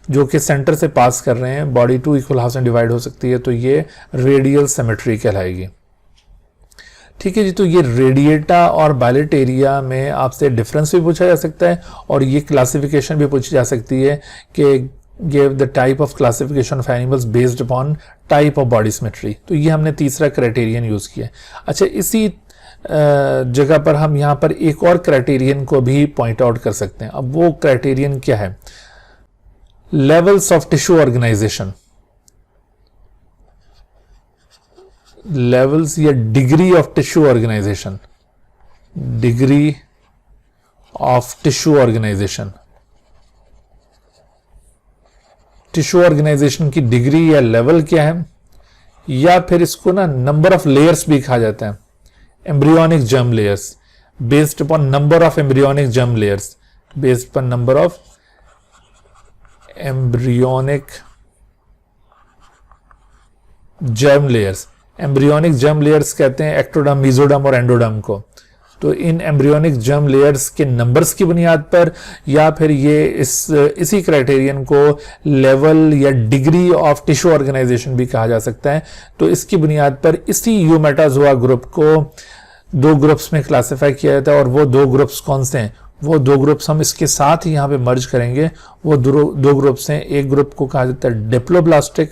B: जो कि सेंटर से पास कर रहे हैं बॉडी 2 इक्वल हाफ्स में डिवाइड हो सकती है तो ये रेडियल सिमेट्री कहलाएगी। ठीक है जी। तो ये रेडिएटा और बाइलेटेरिया में आपसे डिफरेंस भी पूछा जा सकता है और ये क्लासिफिकेशन भी पूछी जा सकती है कि give the type of classification of animals based upon type of body symmetry. तो ये हमने तीसरा क्राइटेरियन यूज किया। अच्छा, इसी जगह पर हम यहाँ पर एक और क्राइटेरियन को भी पॉइंट आउट कर सकते हैं। अब वो क्राइटेरियन क्या है? Levels of tissue organisation, levels या degree of tissue organisation, degree of tissue organisation. Tissue organisation की डिग्री या लेवल क्या है, या फिर इसको ना नंबर ऑफ लेयर्स भी कहा जाता है। Embryonic germ layers, based upon number of embryonic germ layers, based upon number of embryonic germ layers. Embryonic germ layers कहते हैं एक्टोडर्म, मेसोडर्म और एंडोडर्म को। तो इन एम्ब्रियोनिक जर्म लेयर्स के नंबर्स की बुनियाद पर, या फिर ये इसी क्राइटेरियन को लेवल या डिग्री ऑफ टिश्यू ऑर्गेनाइजेशन भी कहा जा सकता है। तो इसकी बुनियाद पर इसी यूमेटाजोआ ग्रुप को दो ग्रुप्स में क्लासिफाई किया जाता है। और वो दो ग्रुप्स कौन से हैं? वो दो ग्रुप्स हम इसके साथ ही यहाँ पे मर्ज करेंगे। वो दो ग्रुप्स हैं। एक ग्रुप को कहा जाता है डिप्लोब्लास्टिक,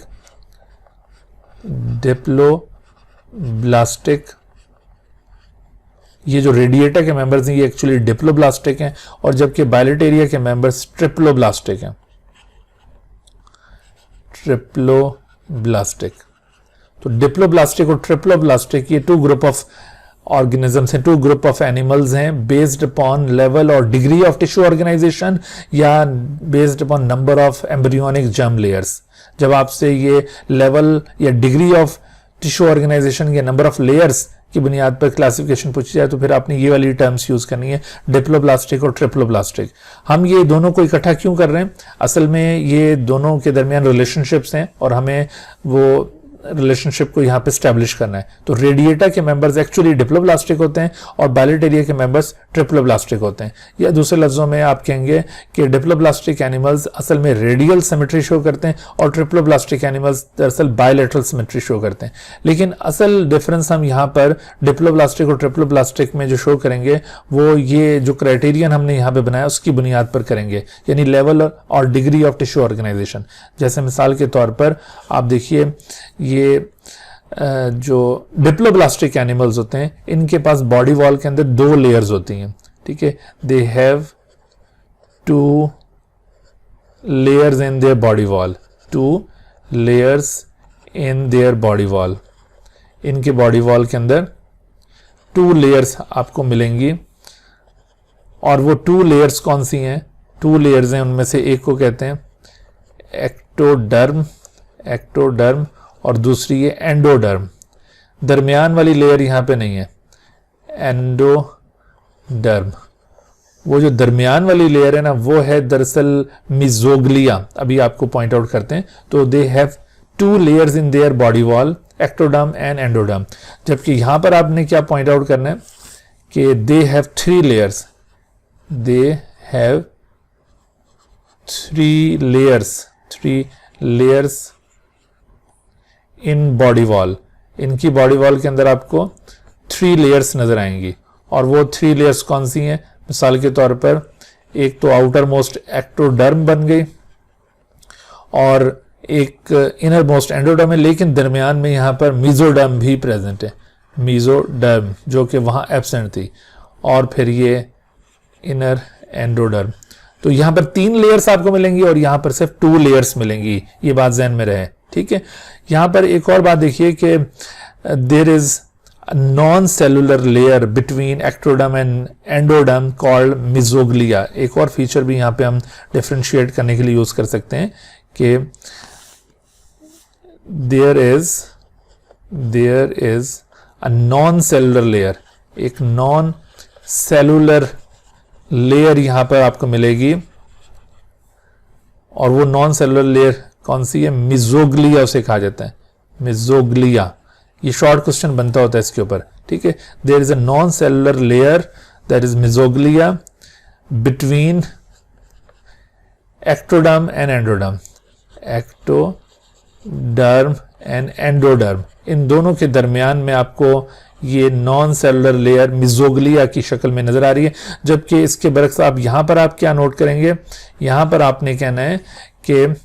B: डिप्लोब्लास्टिक। ये जो रेडिएटा के मेंबर्स हैं ये एक्चुअली डिप्लोब्लास्टिक हैं, और जबकि बाइलेटेरिया के मेंबर्स ट्रिप्लोब्लास्टिक हैं। ट्रिप्लोब्लास्टिक। तो डिप्लोब्लास्टिक और ट्रिप्लोब्लास्टिक ये टू ग्रुप ऑफ ऑर्गेनिजम्स हैं, टू ग्रुप ऑफ एनिमल्स हैं, बेस्ड अपॉन लेवल और डिग्री ऑफ टिश्यू ऑर्गेनाइजेशन या based upon number of embryonic germ layers. जब आपसे ये लेवल या डिग्री ऑफ टिश्यू ऑर्गेनाइजेशन या नंबर ऑफ लेयर्स की बुनियाद पर क्लासिफिकेशन पूछी जाए तो फिर आपने ये वाली टर्म्स यूज करनी है, डिप्लोब्लास्टिक और ट्रिप्लोब्लास्टिक। हम ये दोनों को इकट्ठा क्यों कर रहे हैं? असल में ये दोनों के दरमियान रिलेशनशिप्स हैं और हमें वो रिलेशनशिप को यहाँ पे स्टैब्लिश करना है। तो रेडिएटा के मेंबर्स एक्चुअली डिप्लोब्लास्टिक होते हैं और बाइलेटेरिया के मेंबर्स ट्रिप्लोब्लास्टिक होते हैं। या दूसरे लफ्जों में आप कहेंगे कि डिप्लोब्लास्टिक एनिमल्स असल में रेडियल सिमेट्री शो करते हैं और ट्रिप्लोब्लास्टिक एनिमल्स दरअसल बायलैटरल सिमेट्री शो करते हैं। लेकिन असल डिफरेंस हम यहाँ पर डिप्लोब्लास्टिक और ट्रिप्लोब्लास्टिक में जो शो करेंगे वो ये जो क्राइटेरियन हमने यहाँ पे बनाया उसकी बुनियाद पर करेंगे, यानी लेवल और डिग्री ऑफ टिश्यू ऑर्गेनाइजेशन। जैसे मिसाल के तौर पर आप देखिए, ये जो डिप्लोब्लास्टिक एनिमल्स होते हैं इनके पास बॉडी वॉल के अंदर दो लेयर्स होती हैं। ठीक है, they have two layers in their body wall, two layers in their body wall. इनके बॉडी वॉल के अंदर टू लेयर्स आपको मिलेंगी। और वो टू लेयर्स कौन सी हैं? टू लेयर्स हैं, उनमें से एक को कहते हैं एक्टोडर्म, एक्टोडर्म, और दूसरी है एंडोडर्म। दरमियान वाली लेयर यहां पे नहीं है, एंडोडर्म। वो जो दरमियान वाली लेयर है ना वो है दरअसल मिजोग्लिया। अभी आपको पॉइंट आउट करते हैं। तो they have two layers in their body wall, ectoderm and endoderm. जबकि यहां पर आपने क्या पॉइंट आउट करना है कि they have three layers, they have three layers in body wall. इनकी बॉडी वॉल के अंदर आपको थ्री लेयर्स नजर आएंगी। और वो थ्री लेयर्स कौन सी हैं? मिसाल के तौर पर एक तो आउटर मोस्ट एक्टोडर्म बन गई और एक इनर मोस्ट एंडोडर्म है, लेकिन दरमियान में यहां पर मीजोडर्म भी प्रेजेंट है, मीजोडर्म जो कि वहां एब्सेंट थी। और फिर ये इनर एंडोडर्म। तो यहां पर तीन लेयर्स आपको मिलेंगी और यहां पर सिर्फ टू लेयर्स मिलेंगी। ये बात ध्यान में रहे। ठीक है, यहां पर एक और बात देखिए कि there is non cellular layer between ectoderm and endoderm called mesoglea. एक और फीचर भी यहां पे हम डिफरेंशिएट करने के लिए यूज कर सकते हैं कि there is a non cellular layer, एक नॉन सेलुलर लेयर यहां पर आपको मिलेगी। और वो नॉन सेलुलर लेयर कौन सी है? मिजोग्लिया उसे कहा जाता है, मिजोग्लिया। ये शॉर्ट क्वेश्चन बनता होता है इसके ऊपर। ठीक है, there is a non cellular layer that is mesoglea between ectoderm and endoderm, ectoderm and endoderm. इन दोनों के दरमियान में आपको ये नॉन सेलुलर लेयर मिजोग्लिया की शक्ल में नजर आ रही है। जबकि इसके बरक्स आप यहां पर आप क्या नोट करेंगे, यहां पर आपने कहना है कि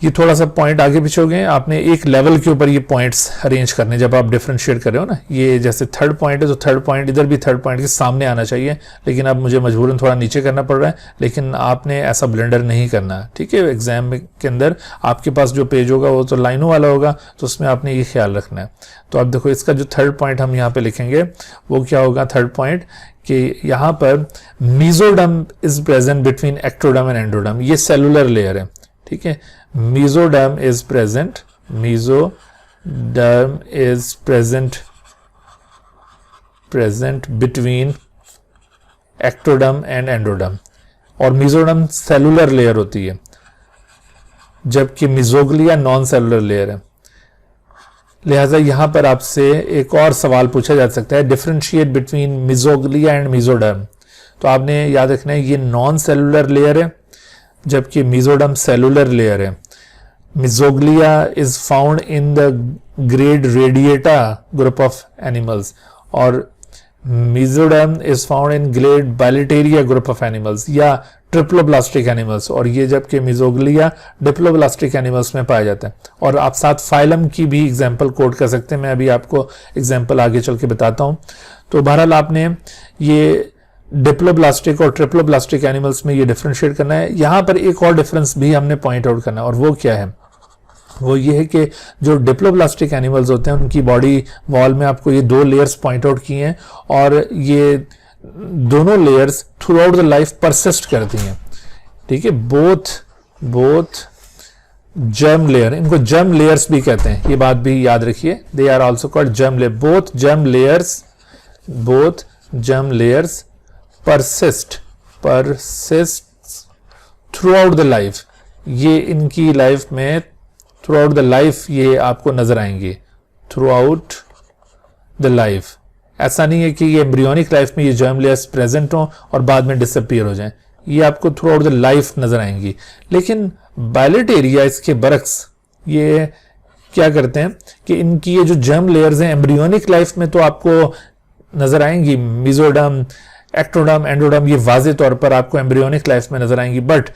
B: ये थोड़ा सा पॉइंट आगे पीछे हो गए, आपने एक लेवल के ऊपर ये पॉइंट्स अरेंज करने जब आप डिफरेंशिएट कर रहे हो ना। ये जैसे थर्ड पॉइंट है तो थर्ड पॉइंट इधर भी थर्ड पॉइंट के सामने आना चाहिए, लेकिन अब मुझे मजबूरन थोड़ा नीचे करना पड़ रहा है, लेकिन आपने ऐसा ब्लेंडर नहीं करना, ठीक है। एग्जाम के अंदर आपके पास जो पेज होगा वो तो लाइनों वाला होगा, तो उसमें आपने ये ख्याल रखना है। तो आप देखो इसका जो थर्ड पॉइंट हम यहाँ पे लिखेंगे वो क्या होगा, थर्ड पॉइंट कि यहाँ पर mesoderm is present between ectoderm and endoderm, ये सेलुलर लेयर है, ठीक है। Mesoderm is present, mesoderm is present between ectoderm and endoderm, और mesoderm सेलुलर लेयर होती है, जबकि मिजोग्लिया नॉन सेलुलर लेयर है। लिहाजा यहां पर आपसे एक और सवाल पूछा जा सकता है, डिफरेंशिएट बिटवीन मिजोग्लिया एंड मिजोडर्म। तो आपने याद रखना है ये नॉन सेलुलर लेयर है, जबकि मिजोडर्म सेलुलर लेयर है। Mesoglea is found in the grade Radiata group of animals, और mesoderm is found in grade Bilateria group of animals या ट्रिप्लोब्लास्टिक एनिमल्स, और ये जबकि मिजोग्लिया डिप्लोब्लास्टिक एनिमल्स में पाया जाता है। और आप साथ फाइलम की भी एग्जाम्पल कोट कर सकते हैं, मैं अभी आपको एग्जाम्पल आगे चल के बताता हूं। तो बहरहाल आपने ये डिप्लोब्लास्टिक और ट्रिप्लोब्लास्टिक एनिमल्स में ये डिफरेंशिएट करना है। यहां पर एक और डिफरेंस भी हमने पॉइंट आउट करना है, और वो क्या है, वो ये है कि जो डिप्लोब्लास्टिक एनिमल्स होते हैं उनकी बॉडी वॉल में आपको ये दो लेयर्स पॉइंट आउट किए हैं, और ये दोनों layers throughout the life persist करती हैं, ठीक है। बोथ जर्म लेयर, इनको जर्म लेयर्स भी कहते हैं, ये बात भी याद रखिए, they are also called germ layer. Both germ layers persist throughout the life, ये इनकी लाइफ में throughout the life ये आपको नजर आएंगे, throughout the life। ऐसा नहीं है कि ये एम्ब्रियोनिक लाइफ में ये जर्म लेयर्स प्रेजेंट हो और बाद में डिसअपीयर हो जाएं, ये आपको थ्रू आउट द लाइफ नजर आएंगी। लेकिन बाइलेटेरिया इसके बरक्स ये क्या करते हैं कि इनकी ये जो जर्म लेयर्स हैं एम्ब्रियोनिक लाइफ में तो आपको नजर आएंगी, मिजोडर्म, एक्टोडर्म, एंडोडर्म, ये वाजे तौर पर आपको एम्ब्रियोनिक लाइफ में नजर आएंगी। बट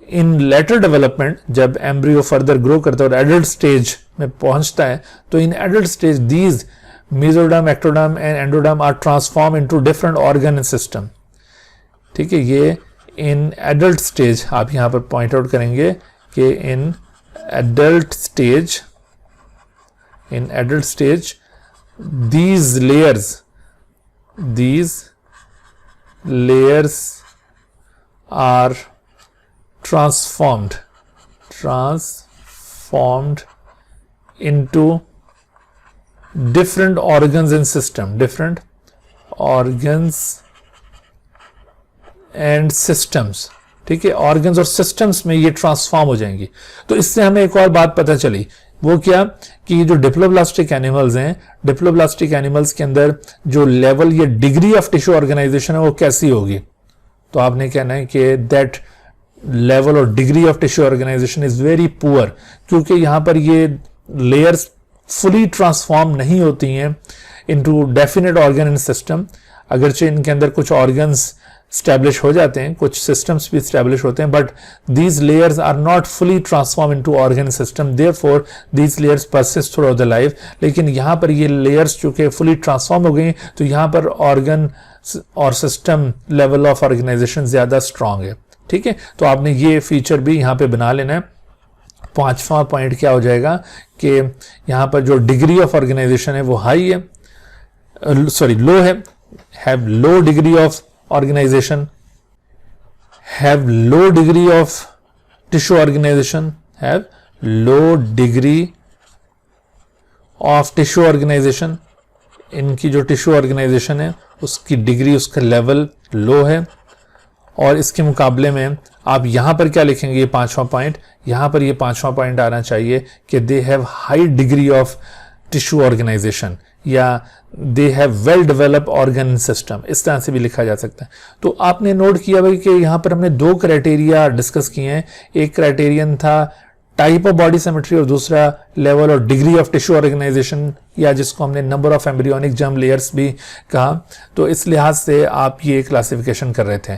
B: इन लेटर डेवलपमेंट जब एम्ब्रियो फर्दर ग्रो करता है और एडल्ट स्टेज में पहुंचता है, तो in adult stage these mesoderm, ectoderm and endoderm are transform into different organ system, ठीक है। ये इन एडल्ट स्टेज आप यहां पर पॉइंट आउट करेंगे कि इन adult stage these layers are transformed into different organs and systems, different organs and systems, ठीक है। ऑर्गन्स और सिस्टम्स में ये ट्रांसफॉर्म हो जाएंगी। तो इससे हमें एक और बात पता चली, वो क्या कि जो डिप्लोब्लास्टिक एनिमल्स हैं, डिप्लोब्लास्टिक एनिमल्स के अंदर जो लेवल या डिग्री ऑफ टिश्यू ऑर्गेनाइजेशन है वो कैसी होगी। तो आपने कहना है कि दैट लेवल और degree of tissue organization is very poor, क्योंकि यहां पर ये लेयर्स फुली ट्रांसफॉर्म नहीं होती हैं into definite organ and system. अगरचे इनके अंदर कुछ ऑर्गन्स स्टैब्लिश हो जाते हैं, कुछ सिस्टम्स भी स्टैब्लिश होते हैं, but these layers are not fully transform into organ system, therefore these layers persist throughout the life. लेकिन यहां पर ये लेयर्स चूंकि फुली ट्रांसफॉर्म हो गई, तो यहां पर ऑर्गन और सिस्टम लेवल ऑफ ऑर्गेनाइजेशन ज्यादा स्ट्रांग है, ठीक है। तो आपने ये फीचर भी यहां पे बना लेना है। पांचवा पॉइंट क्या हो जाएगा कि यहां पर जो डिग्री ऑफ ऑर्गेनाइजेशन है वो हाई है, लो है, have low degree of organization, have low degree of tissue organization, have low degree of tissue organization। इनकी जो टिश्यू ऑर्गेनाइजेशन है उसकी डिग्री, उसका लेवल लो है। और इसके मुकाबले में आप यहां पर क्या लिखेंगे, ये पांचवा पॉइंट, यहां पर ये पांचवा पॉइंट आना चाहिए कि they have high degree of tissue organisation या they have well develop organ system, इस तरह से भी लिखा जा सकता है। तो आपने नोट किया भाई कि यहां पर हमने दो क्राइटेरिया डिस्कस किए हैं। एक क्राइटेरियन था टाइप ऑफ बॉडी सिमेट्री और दूसरा लेवल और डिग्री ऑफ टिश्यू ऑर्गेनाइजेशन, या जिसको हमने number of embryonic germ layers भी कहा। तो इस लिहाज से आप ये क्लासिफिकेशन कर रहे थे।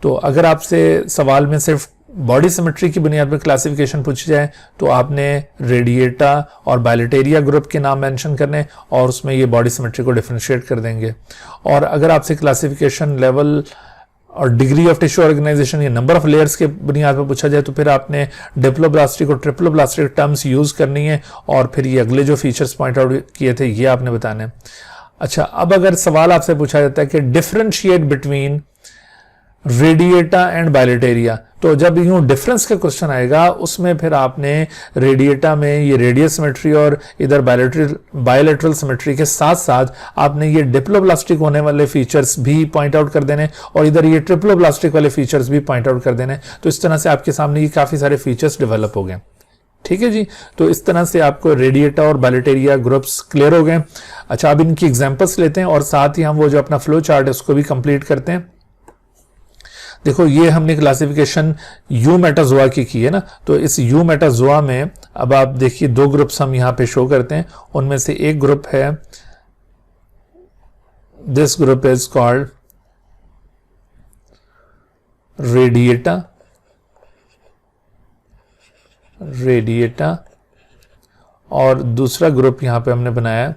B: तो अगर आपसे सवाल में सिर्फ बॉडी सिमेट्री की बुनियाद पर क्लासिफिकेशन पूछी जाए तो आपने रेडिएटा और बायलेटेरिया ग्रुप के नाम मेंशन करने और उसमें ये बॉडी सिमेट्री को डिफरेंशिएट कर देंगे। और अगर आपसे क्लासिफिकेशन लेवल और डिग्री ऑफ टिश्यू ऑर्गेनाइजेशन या नंबर ऑफ लेयर्स के बुनियाद पर पूछा जाए तो फिर आपने डिप्लोब्लास्टिक और ट्रिप्लोब्लास्टिक टर्म्स यूज करनी है और फिर ये अगले जो फीचर्स पॉइंट आउट किए थे ये आपने बताने। अच्छा, अब अगर सवाल आपसे पूछा जाता है कि डिफरेंशिएट बिटवीन रेडिएटा एंड बायलेटेरिया, तो जब यूं डिफरेंस का क्वेश्चन आएगा उसमें फिर आपने रेडिएटा में ये रेडियल सिमेट्री और इधर बायलेटरल सिमेट्री के साथ साथ आपने ये डिप्लोब्लास्टिक होने वाले फीचर्स भी पॉइंट आउट कर देने और इधर ये ट्रिप्लोब्लास्टिक वाले फीचर्स भी पॉइंट आउट कर देने। तो इस तरह से आपके सामने ये काफी सारे फीचर्स डेवलप हो गए। ठीक है जी, तो इस तरह से आपको रेडिएटा और बायलेटेरिया ग्रुप्स क्लियर हो गए। अच्छा, अब इनकी एग्जांपल्स लेते हैं और साथ ही हम वो जो अपना फ्लो चार्ट है उसको भी कंप्लीट करते हैं। देखो, ये हमने क्लासिफिकेशन यू मेटाजोआ की है ना, तो इस यू मेटाजोआ में अब आप देखिए दो ग्रुप्स हम यहां पे शो करते हैं। उनमें से एक ग्रुप है, this group is called radiata और दूसरा ग्रुप यहां पे हमने बनाया,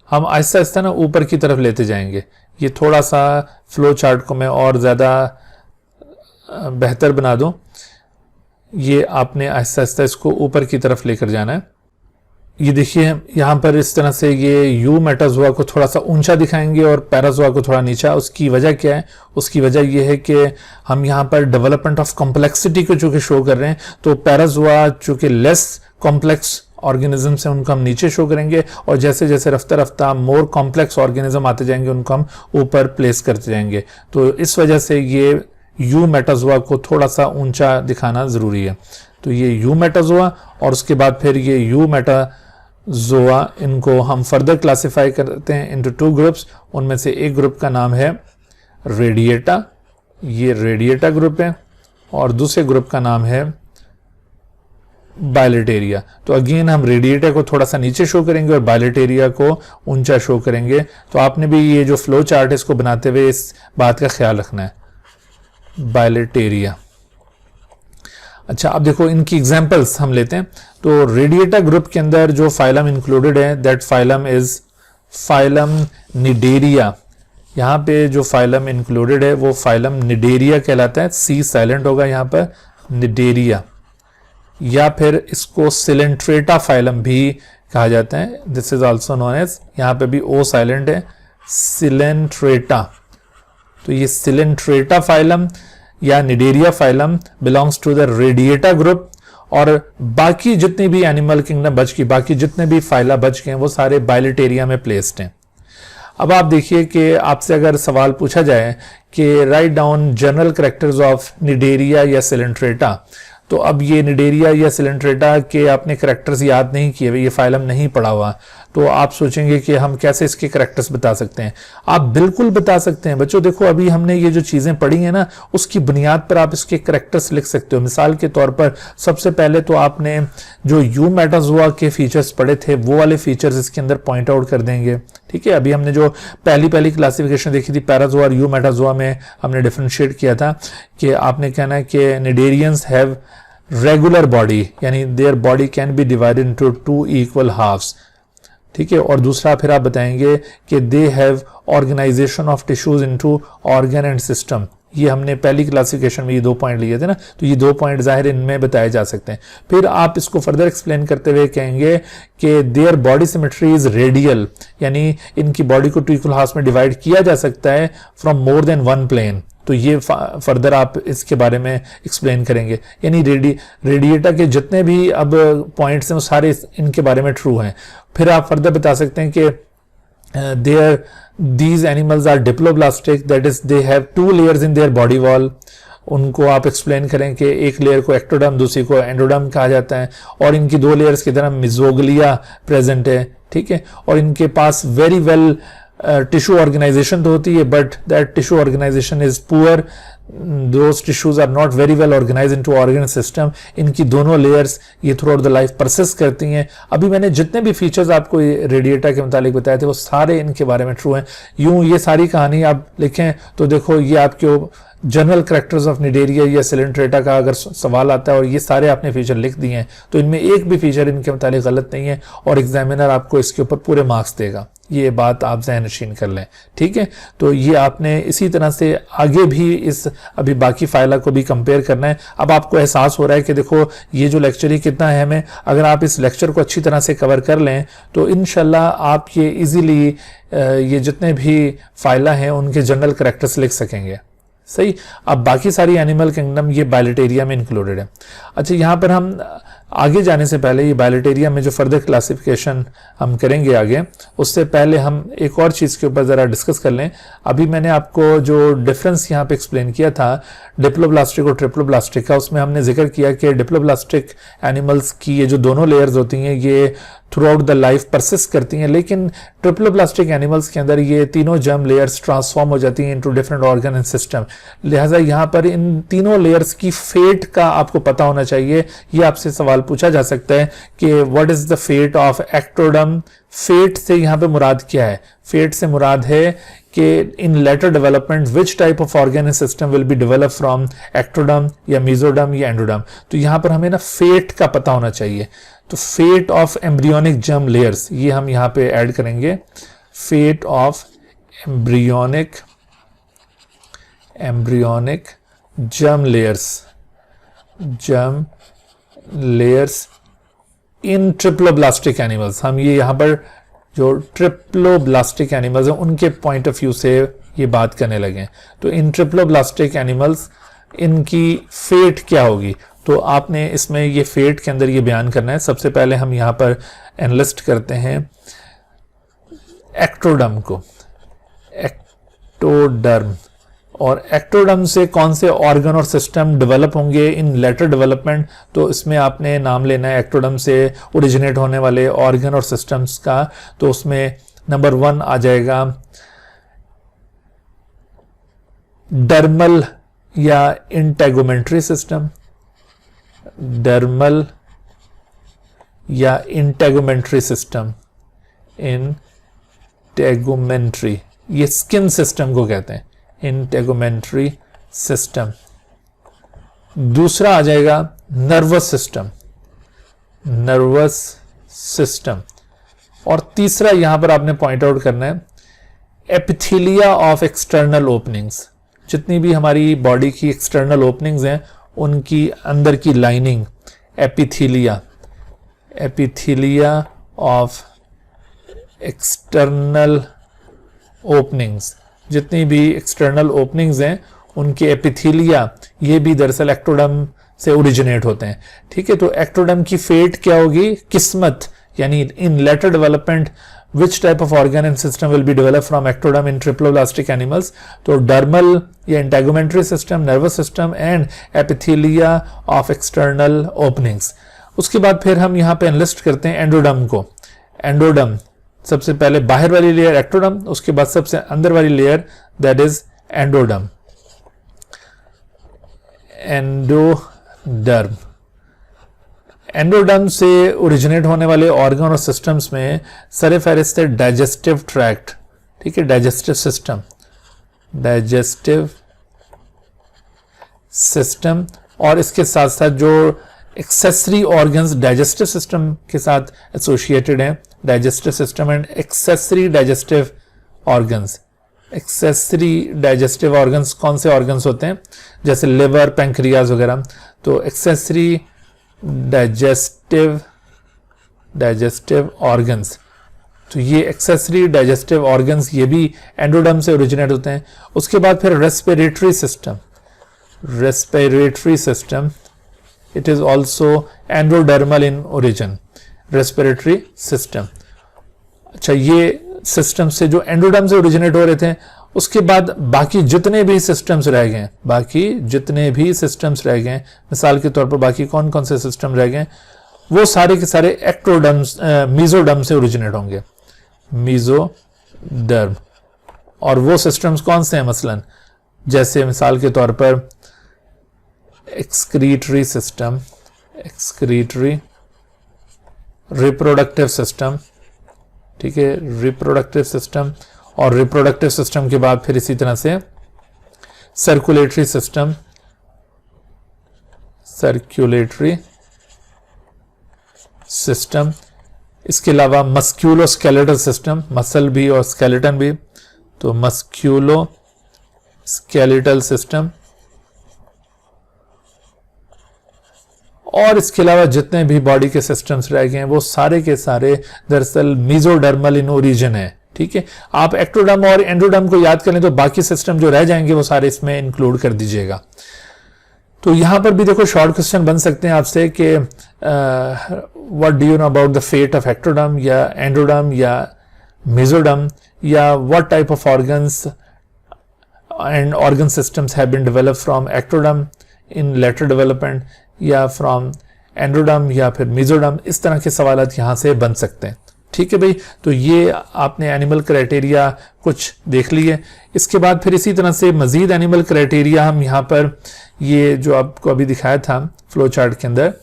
B: हम आहिस्ता आहिस्ता ना ऊपर की तरफ लेते जाएंगे। ये थोड़ा सा फ्लो चार्ट को मैं और ज़्यादा बेहतर बना दूं, ये आपने आहिस्ता आहिस्ता इसको ऊपर की तरफ लेकर जाना है। ये देखिए यहाँ पर इस तरह से ये यू मेटाजोआ को थोड़ा सा ऊंचा दिखाएंगे और पैराजोआ को थोड़ा नीचा। उसकी वजह क्या है? उसकी वजह ये है कि हम यहाँ पर डेवलपमेंट ऑफ कॉम्प्लेक्सिटी को चूंकि शो कर रहे हैं, तो पैराजोआ चूंकि लेस कॉम्प्लेक्स ऑर्गेनिज्म से उनको हम नीचे शो करेंगे और जैसे जैसे रफ्ता रफ्ता मोर कॉम्प्लेक्स ऑर्गेनिज्म आते जाएंगे उनको हम ऊपर प्लेस करते जाएंगे। तो इस वजह से ये यू मेटाजोआ को थोड़ा सा ऊंचा दिखाना जरूरी है। तो ये यू मेटाजोआ और उसके बाद फिर ये यू मेटाजोआ, इनको हम फर्दर क्लासिफाई करते हैं इनटू टू ग्रुप्स। उनमें से एक ग्रुप का नाम है रेडिएटा, ये रेडिएटा ग्रुप है, और दूसरे ग्रुप का नाम है बायलेटेरिया। तो अगेन हम रेडिएटा को थोड़ा सा नीचे शो करेंगे और बायलेटेरिया को ऊंचा शो करेंगे। तो आपने भी ये जो फ्लो चार्ट है इसको बनाते हुए इस बात का ख्याल रखना है, बायलेटेरिया। अच्छा, अब देखो इनकी एग्जांपल्स हम लेते हैं। तो रेडिएटा ग्रुप के अंदर जो फाइलम इंक्लूडेड है, that phylum is phylum Cnidaria. यहाँ पे जो फाइलम इंक्लूडेड है वो फाइलम निडेरिया कहलाता है। सी साइलेंट होगा यहाँ पर, निडेरिया, या फिर इसको सिलेंट्रेटा फाइलम भी कहा जाता है। This is also known as, यहाँ पे भी ओ साइलेंट है, सिलेंट्रेटा। तो ये सिलेंट्रेटा फाइलम या cnidaria phylum belongs to the radiata group, और बाकी जितने भी एनिमल किंगडम बच गई, बाकी जितने भी फाइला बच गए वो सारे बायलेटेरिया में प्लेस्ड हैं। अब आप देखिए कि आपसे अगर सवाल पूछा जाए कि write down general characters of Cnidaria या सिलेंट्रेटा, तो अब ये निडेरिया या सिलेंट्रेटा के आपने कैरेक्टर्स याद नहीं किए हुए, ये फाइलम नहीं पढ़ा हुआ, तो आप सोचेंगे कि हम कैसे इसके कैरेक्टर्स बता सकते हैं। आप बिल्कुल बता सकते हैं बच्चों। देखो, अभी हमने ये जो चीजें पढ़ी हैं ना, उसकी बुनियाद पर आप इसके कैरेक्टर्स लिख सकते हो। मिसाल के तौर पर सबसे पहले तो आपने जो यू मेटाजोआ के फीचर्स पढ़े थे वो वाले फीचर्स इसके अंदर पॉइंट आउट कर देंगे। ठीक है, अभी हमने जो पहली क्लासिफिकेशन देखी थी पैराजोआ और यू मेटाजोआ में हमने डिफरेंशिएट किया था कि आपने कहना है कि निडेरियंस हैव रेगुलर बॉडी, यानी their body can be divided into two equal halves. ठीक है, और दूसरा फिर आप बताएंगे कि they have organization of tissues into organ and system. ये हमने पहली क्लासिफिकेशन में ये 2 पॉइंट लिए थे ना, तो ये 2 पॉइंट जाहिर इनमें बताए जा सकते हैं। फिर आप इसको फर्दर एक्सप्लेन करते हुए कहेंगे कि their body symmetry is radial, यानी इनकी बॉडी को 2 इक्वल हाफ्स में डिवाइड किया जा सकता है फ्रॉम मोर देन 1 प्लेन। तो ये फर्दर आप इसके बारे में एक्सप्लेन करेंगे। यानी रेडिएटा के जितने भी अब पॉइंट्स हैं वो सारे इनके बारे में ट्रू हैं। फिर आप फर्दर बता सकते हैं कि these animals are diploblastic, that is they have 2 layers in their body wall। उनको आप एक्सप्लेन करें कि एक लेयर को एक्टोडर्म, दूसरी को एंडोडर्म कहा जाता है, और इनकी 2 लेयर्स की तरह मिजोगलिया प्रेजेंट है। ठीक है, और इनके पास वेरी वेल टिश्यू ऑर्गेनाइजेशन तो होती है, but that tissue organization is poor, those tissues are not very well organize into organ system. इनकी दोनों लेयर्स ये throughout the life persist करती हैं। अभी मैंने जितने भी फीचर्स आपको रेडिएटा के मुतालिक बताए थे वो सारे इनके बारे में ट्रू हैं। यूं ये सारी कहानी आप लिखें तो देखो ये आपके जनरल करेक्टर्स ऑफ निडेरिया या सिलेंट्रेटा का अगर सवाल आता है और ये सारे आपने फीचर लिख दिए हैं तो इनमें एक भी फीचर इनके मुतालिक गलत नहीं है और एग्जामिनर आपको इसके ऊपर पूरे मार्क्स देगा। ये बात आप ज़हन नशीन कर लें, ठीक है। तो ये आपने इसी तरह से आगे भी इस अभी बाकी फाइला को भी कंपेयर करना है। अब आपको एहसास हो रहा है कि देखो ये जो लेक्चर ही कितना अहम है, अगर आप इस लेक्चर को अच्छी तरह से कवर कर लें तो इंशाल्लाह आप ये इजीली ये जितने भी फाइला हैं उनके जनरल करेक्टर्स लिख सकेंगे, सही। अब बाकी सारी एनिमल किंगडम ये बायोलेटेरिया में इंक्लूडेड है। अच्छा, यहाँ पर हम आगे जाने से पहले ये बायोलेटेरिया में जो फर्दर क्लासिफिकेशन हम करेंगे आगे, उससे पहले हम एक और चीज़ के ऊपर ज़रा डिस्कस कर लें। अभी मैंने आपको जो डिफरेंस यहाँ पे एक्सप्लेन किया था डिप्लोब्लास्टिक और ट्रिप्लोब्लास्टिक का, उसमें हमने जिक्र किया कि डिप्लोब्लास्टिक एनिमल्स की ये जो दोनों लेयर्स होती हैं ये throughout the life persist करती हैं, लेकिन ट्रिप्लोब्लास्टिक एनिमल्स के अंदर ये तीनों जर्म लेयर्स ट्रांसफॉर्म हो जाती हैं into different organ and system. लिहाजा यहाँ पर इन तीनों लेयर्स की फेट का आपको पता होना चाहिए। ये आपसे सवाल पूछा जा सकता है कि what is the fate of ectoderm. Fate से यहाँ पे मुराद क्या है? फेट से मुराद है कि in later development which type of organ system will be develop from ectoderm या मीजोडम या एंडोडम। तो यहाँ पर हमें ना फेट का पता होना चाहिए। तो fate of embryonic germ layers ये हम यहाँ पे ऐड करेंगे। Fate of embryonic germ layers in triploblastic animals. हम ये यहाँ पर जो ट्रिप्लोब्लास्टिक एनिमल्स हैं उनके पॉइंट ऑफ व्यू से ये बात करने लगे। तो इन ट्रिप्लोब्लास्टिक एनिमल्स इनकी फेट क्या होगी? तो आपने इसमें ये फेट के अंदर ये बयान करना है। सबसे पहले हम यहाँ पर एनलिस्ट करते हैं एक्टोडर्म को, एक्टोडर्म। और एक्टोडर्म से कौन से ऑर्गन और सिस्टम डेवलप होंगे इन लेटर डेवलपमेंट, तो इसमें आपने नाम लेना है एक्टोडर्म से ओरिजिनेट होने वाले ऑर्गन और सिस्टम्स का। तो उसमें नंबर 1 आ जाएगा डर्मल या इंटेगुमेंट्री सिस्टम। डर्मल या इंटेगुमेंट्री सिस्टम, इंटेगुमेंट्री ये स्किन सिस्टम को कहते हैं, इंटेगुमेंट्री सिस्टम। दूसरा आ जाएगा नर्वस सिस्टम। और तीसरा यहां पर आपने पॉइंट आउट करना है एपिथेलिया ऑफ एक्सटर्नल ओपनिंग्स। जितनी भी हमारी बॉडी की एक्सटर्नल ओपनिंग्स हैं उनकी अंदर की lining, epithelia of external openings. जितनी भी एक्सटर्नल ओपनिंग्स हैं उनके एपिथेलिया ये भी दरअसल एक्टोडर्म से ओरिजिनेट होते हैं, ठीक है। तो एक्टोडर्म की फेट क्या होगी? किस्मत, यानी in later development which type of organ and system will be developed from ectoderm in triploblastic animals? तो dermal या integumentary system, nervous system and epithelia of external openings। उसके बाद फिर हम यहाँ पे enlist करते हैं एंडोडर्म को। एंडोडर्म सबसे पहले बाहर वाली लेयर एक्टोडर्म, उसके बाद सबसे अंदर वाली layer that is endoderm. Endoderm से ओरिजिनेट होने वाले ऑर्गन और सिस्टम्स में सरे फहरिस्त है डाइजेस्टिव ट्रैक्ट, ठीक है, डाइजेस्टिव सिस्टम। और इसके साथ साथ जो एक्सेसरी ऑर्गन्स डाइजेस्टिव सिस्टम के साथ एसोसिएटेड हैं, digestive system and accessory digestive organs. Accessory digestive organs कौन से ऑर्गन्स होते हैं? जैसे लिवर, पैंक्रियाज वगैरह। तो एक्सेसरी डाइजेस्टिव ऑर्गन्स, तो ये एक्सेसरी डाइजेस्टिव ऑर्गन्स ये भी एंडोडर्म से ओरिजिनेट होते हैं। उसके बाद फिर respiratory system, it is also endodermal in origin, respiratory system. अच्छा, ये सिस्टम से जो एंडोडर्म से ओरिजिनेट हो रहे थे, उसके बाद बाकी जितने भी सिस्टम्स रह गए, मिसाल के तौर पर बाकी कौन कौन से सिस्टम रह गए, वो सारे के सारे एक्टोडर्म मीजोडर्म से ओरिजिनेट होंगे। मीजोडर्म और वो सिस्टम्स कौन से हैं, मसलन जैसे मिसाल के तौर पर excretory system, excretory, reproductive system, ठीक है, रिप्रोडक्टिव सिस्टम, और रिप्रोडक्टिव सिस्टम के बाद फिर इसी तरह से सर्कुलेटरी सिस्टम, सर्कुलेटरी सिस्टम, इसके अलावा मस्क्यूलो स्केलेटल सिस्टम, मसल भी और स्केलेटन भी, तो मस्क्यूलो स्केलेटल सिस्टम, और इसके अलावा जितने भी बॉडी के सिस्टम्स रह गए हैं वो सारे के सारे दरअसल मीजोडर्मल इन ओरिजिन है, ठीक है। आप एक्टोडर्म और एंडोडर्म को याद करें तो बाकी सिस्टम जो रह जाएंगे वो सारे इसमें इंक्लूड कर दीजिएगा। तो यहां पर भी देखो शॉर्ट क्वेश्चन बन सकते हैं आपसे कि what do you know about the fate of ectoderm या एंडोडर्म या मेसोडर्म, या what type of organs and organ systems have been developed from ectoderm in later development, या फ्रॉम एंडोडर्म या फिर मेसोडर्म। इस तरह के सवाल यहां से बन सकते हैं, ठीक है भाई। तो ये आपने एनिमल क्राइटेरिया कुछ देख लिए। इसके बाद फिर इसी तरह से मजीद एनिमल क्राइटेरिया हम यहाँ पर ये जो आपको अभी दिखाया था फ्लो चार्ट के अंदर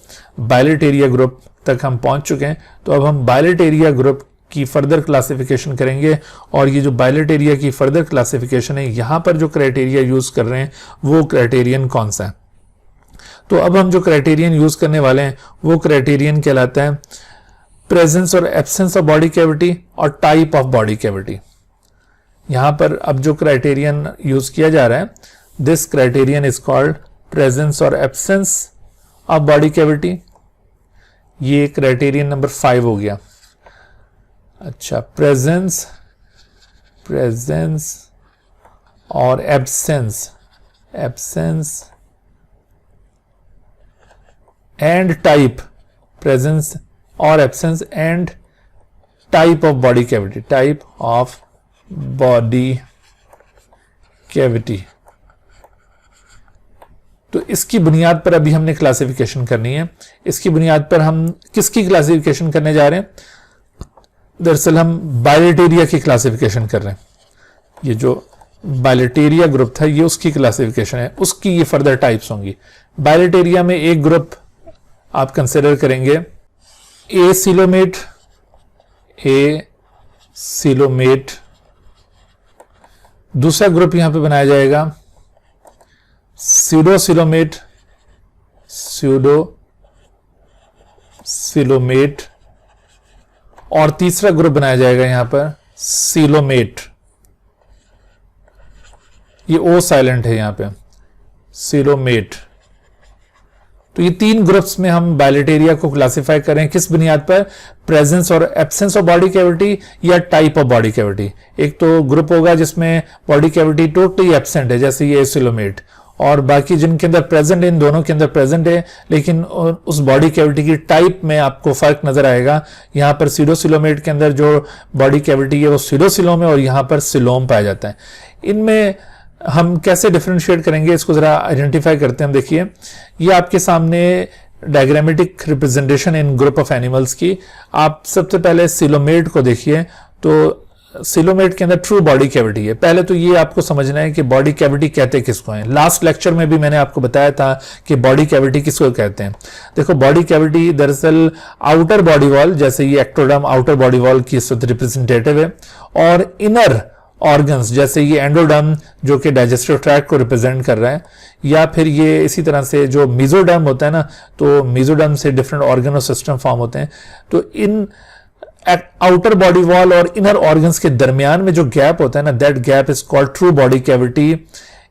B: बायलेटेरिया ग्रुप तक हम पहुंच चुके हैं। तो अब हम बायलेटेरिया ग्रुप की फर्दर क्लासिफिकेशन करेंगे, और ये जो बायलेटेरिया की फर्दर क्लासिफिकेशन है यहाँ पर जो क्राइटेरिया यूज कर रहे हैं वो क्राइटेरियन कौन सा है। तो अब हम जो क्राइटेरियन यूज करने वाले हैं वो क्राइटेरियन कहलाता है प्रेजेंस और एब्सेंस ऑफ बॉडी कैविटी और टाइप ऑफ बॉडी कैविटी। यहां पर अब जो क्राइटेरियन यूज किया जा रहा है, this criterion is called presence और एब्सेंस ऑफ बॉडी कैविटी। ये क्राइटेरियन नंबर 5 हो गया। अच्छा, प्रेजेंस, प्रेजेंस और absence, absence and type, presence और absence and type of body cavity, type of body cavity. तो इसकी बुनियाद पर अभी हमने क्लासिफिकेशन करनी है। इसकी बुनियाद पर हम किसकी क्लासिफिकेशन करने जा रहे हैं? दरअसल हम बायलेटेरिया की क्लासिफिकेशन कर रहे हैं। ये जो बायलेटेरिया ग्रुप था ये उसकी क्लासिफिकेशन है, उसकी ये फर्दर टाइप्स होंगी। बायलेटेरिया में एक ग्रुप आप कंसिडर करेंगे ए सिलोमेट, ए सिलोमेट। दूसरा ग्रुप यहां पे बनाया जाएगा स्यूडो सिलोमेट, स्यूडो सिलोमेट, और तीसरा ग्रुप बनाया जाएगा यहां पर सिलोमेट। ये ओ साइलेंट है यहां पे, सिलोमेट। तो ये 3 ग्रुप्स में हम बायलेटेरिया को क्लासिफाई करें किस बुनियाद पर? प्रेजेंस और एब्सेंस ऑफ बॉडी कैविटी या टाइप ऑफ बॉडी कैविटी। एक तो ग्रुप होगा जिसमें बॉडी कैविटी टोटली एब्सेंट है, जैसे ये सिलोमेट, और बाकी जिनके अंदर प्रेजेंट है, इन दोनों के अंदर प्रेजेंट है, लेकिन उस बॉडी कैविटी की टाइप में आपको फर्क नजर आएगा। यहां पर सीडोसिलोमेट के अंदर जो बॉडी कैविटी है वो सीडोसिलोम है, और यहां पर सिलोम पाया जाता है। इनमें हम कैसे डिफरेंशिएट करेंगे इसको जरा आइडेंटिफाई करते हैं। हम देखिए, ये आपके सामने diagrammatic representation in group of animals की। आप सबसे पहले सिलोमेट को देखिए, तो सिलोमेट के अंदर ट्रू बॉडी कैविटी है। पहले तो ये आपको समझना है कि बॉडी कैविटी कहते किसको हैं। लास्ट लेक्चर में भी मैंने आपको बताया था कि बॉडी कैविटी किसको कहते हैं। देखो, बॉडी कैविटी दरअसल आउटर बॉडी वॉल, जैसे ये एक्टोडर्म आउटर बॉडी वॉल की रिप्रेजेंटेटिव है, और इनर ऑर्गन्स जैसे ये एंडोडर्म जो कि डाइजेस्टिव ट्रैक्ट को रिप्रेजेंट कर रहा है, या फिर ये इसी तरह से जो मेसोडर्म होता है ना, तो मेसोडर्म से डिफरेंट ऑर्गन और सिस्टम फॉर्म होते हैं। तो इन आउटर बॉडी वॉल और इनर ऑर्गन्स के दरमियान में जो गैप होता है ना, that gap is called true body cavity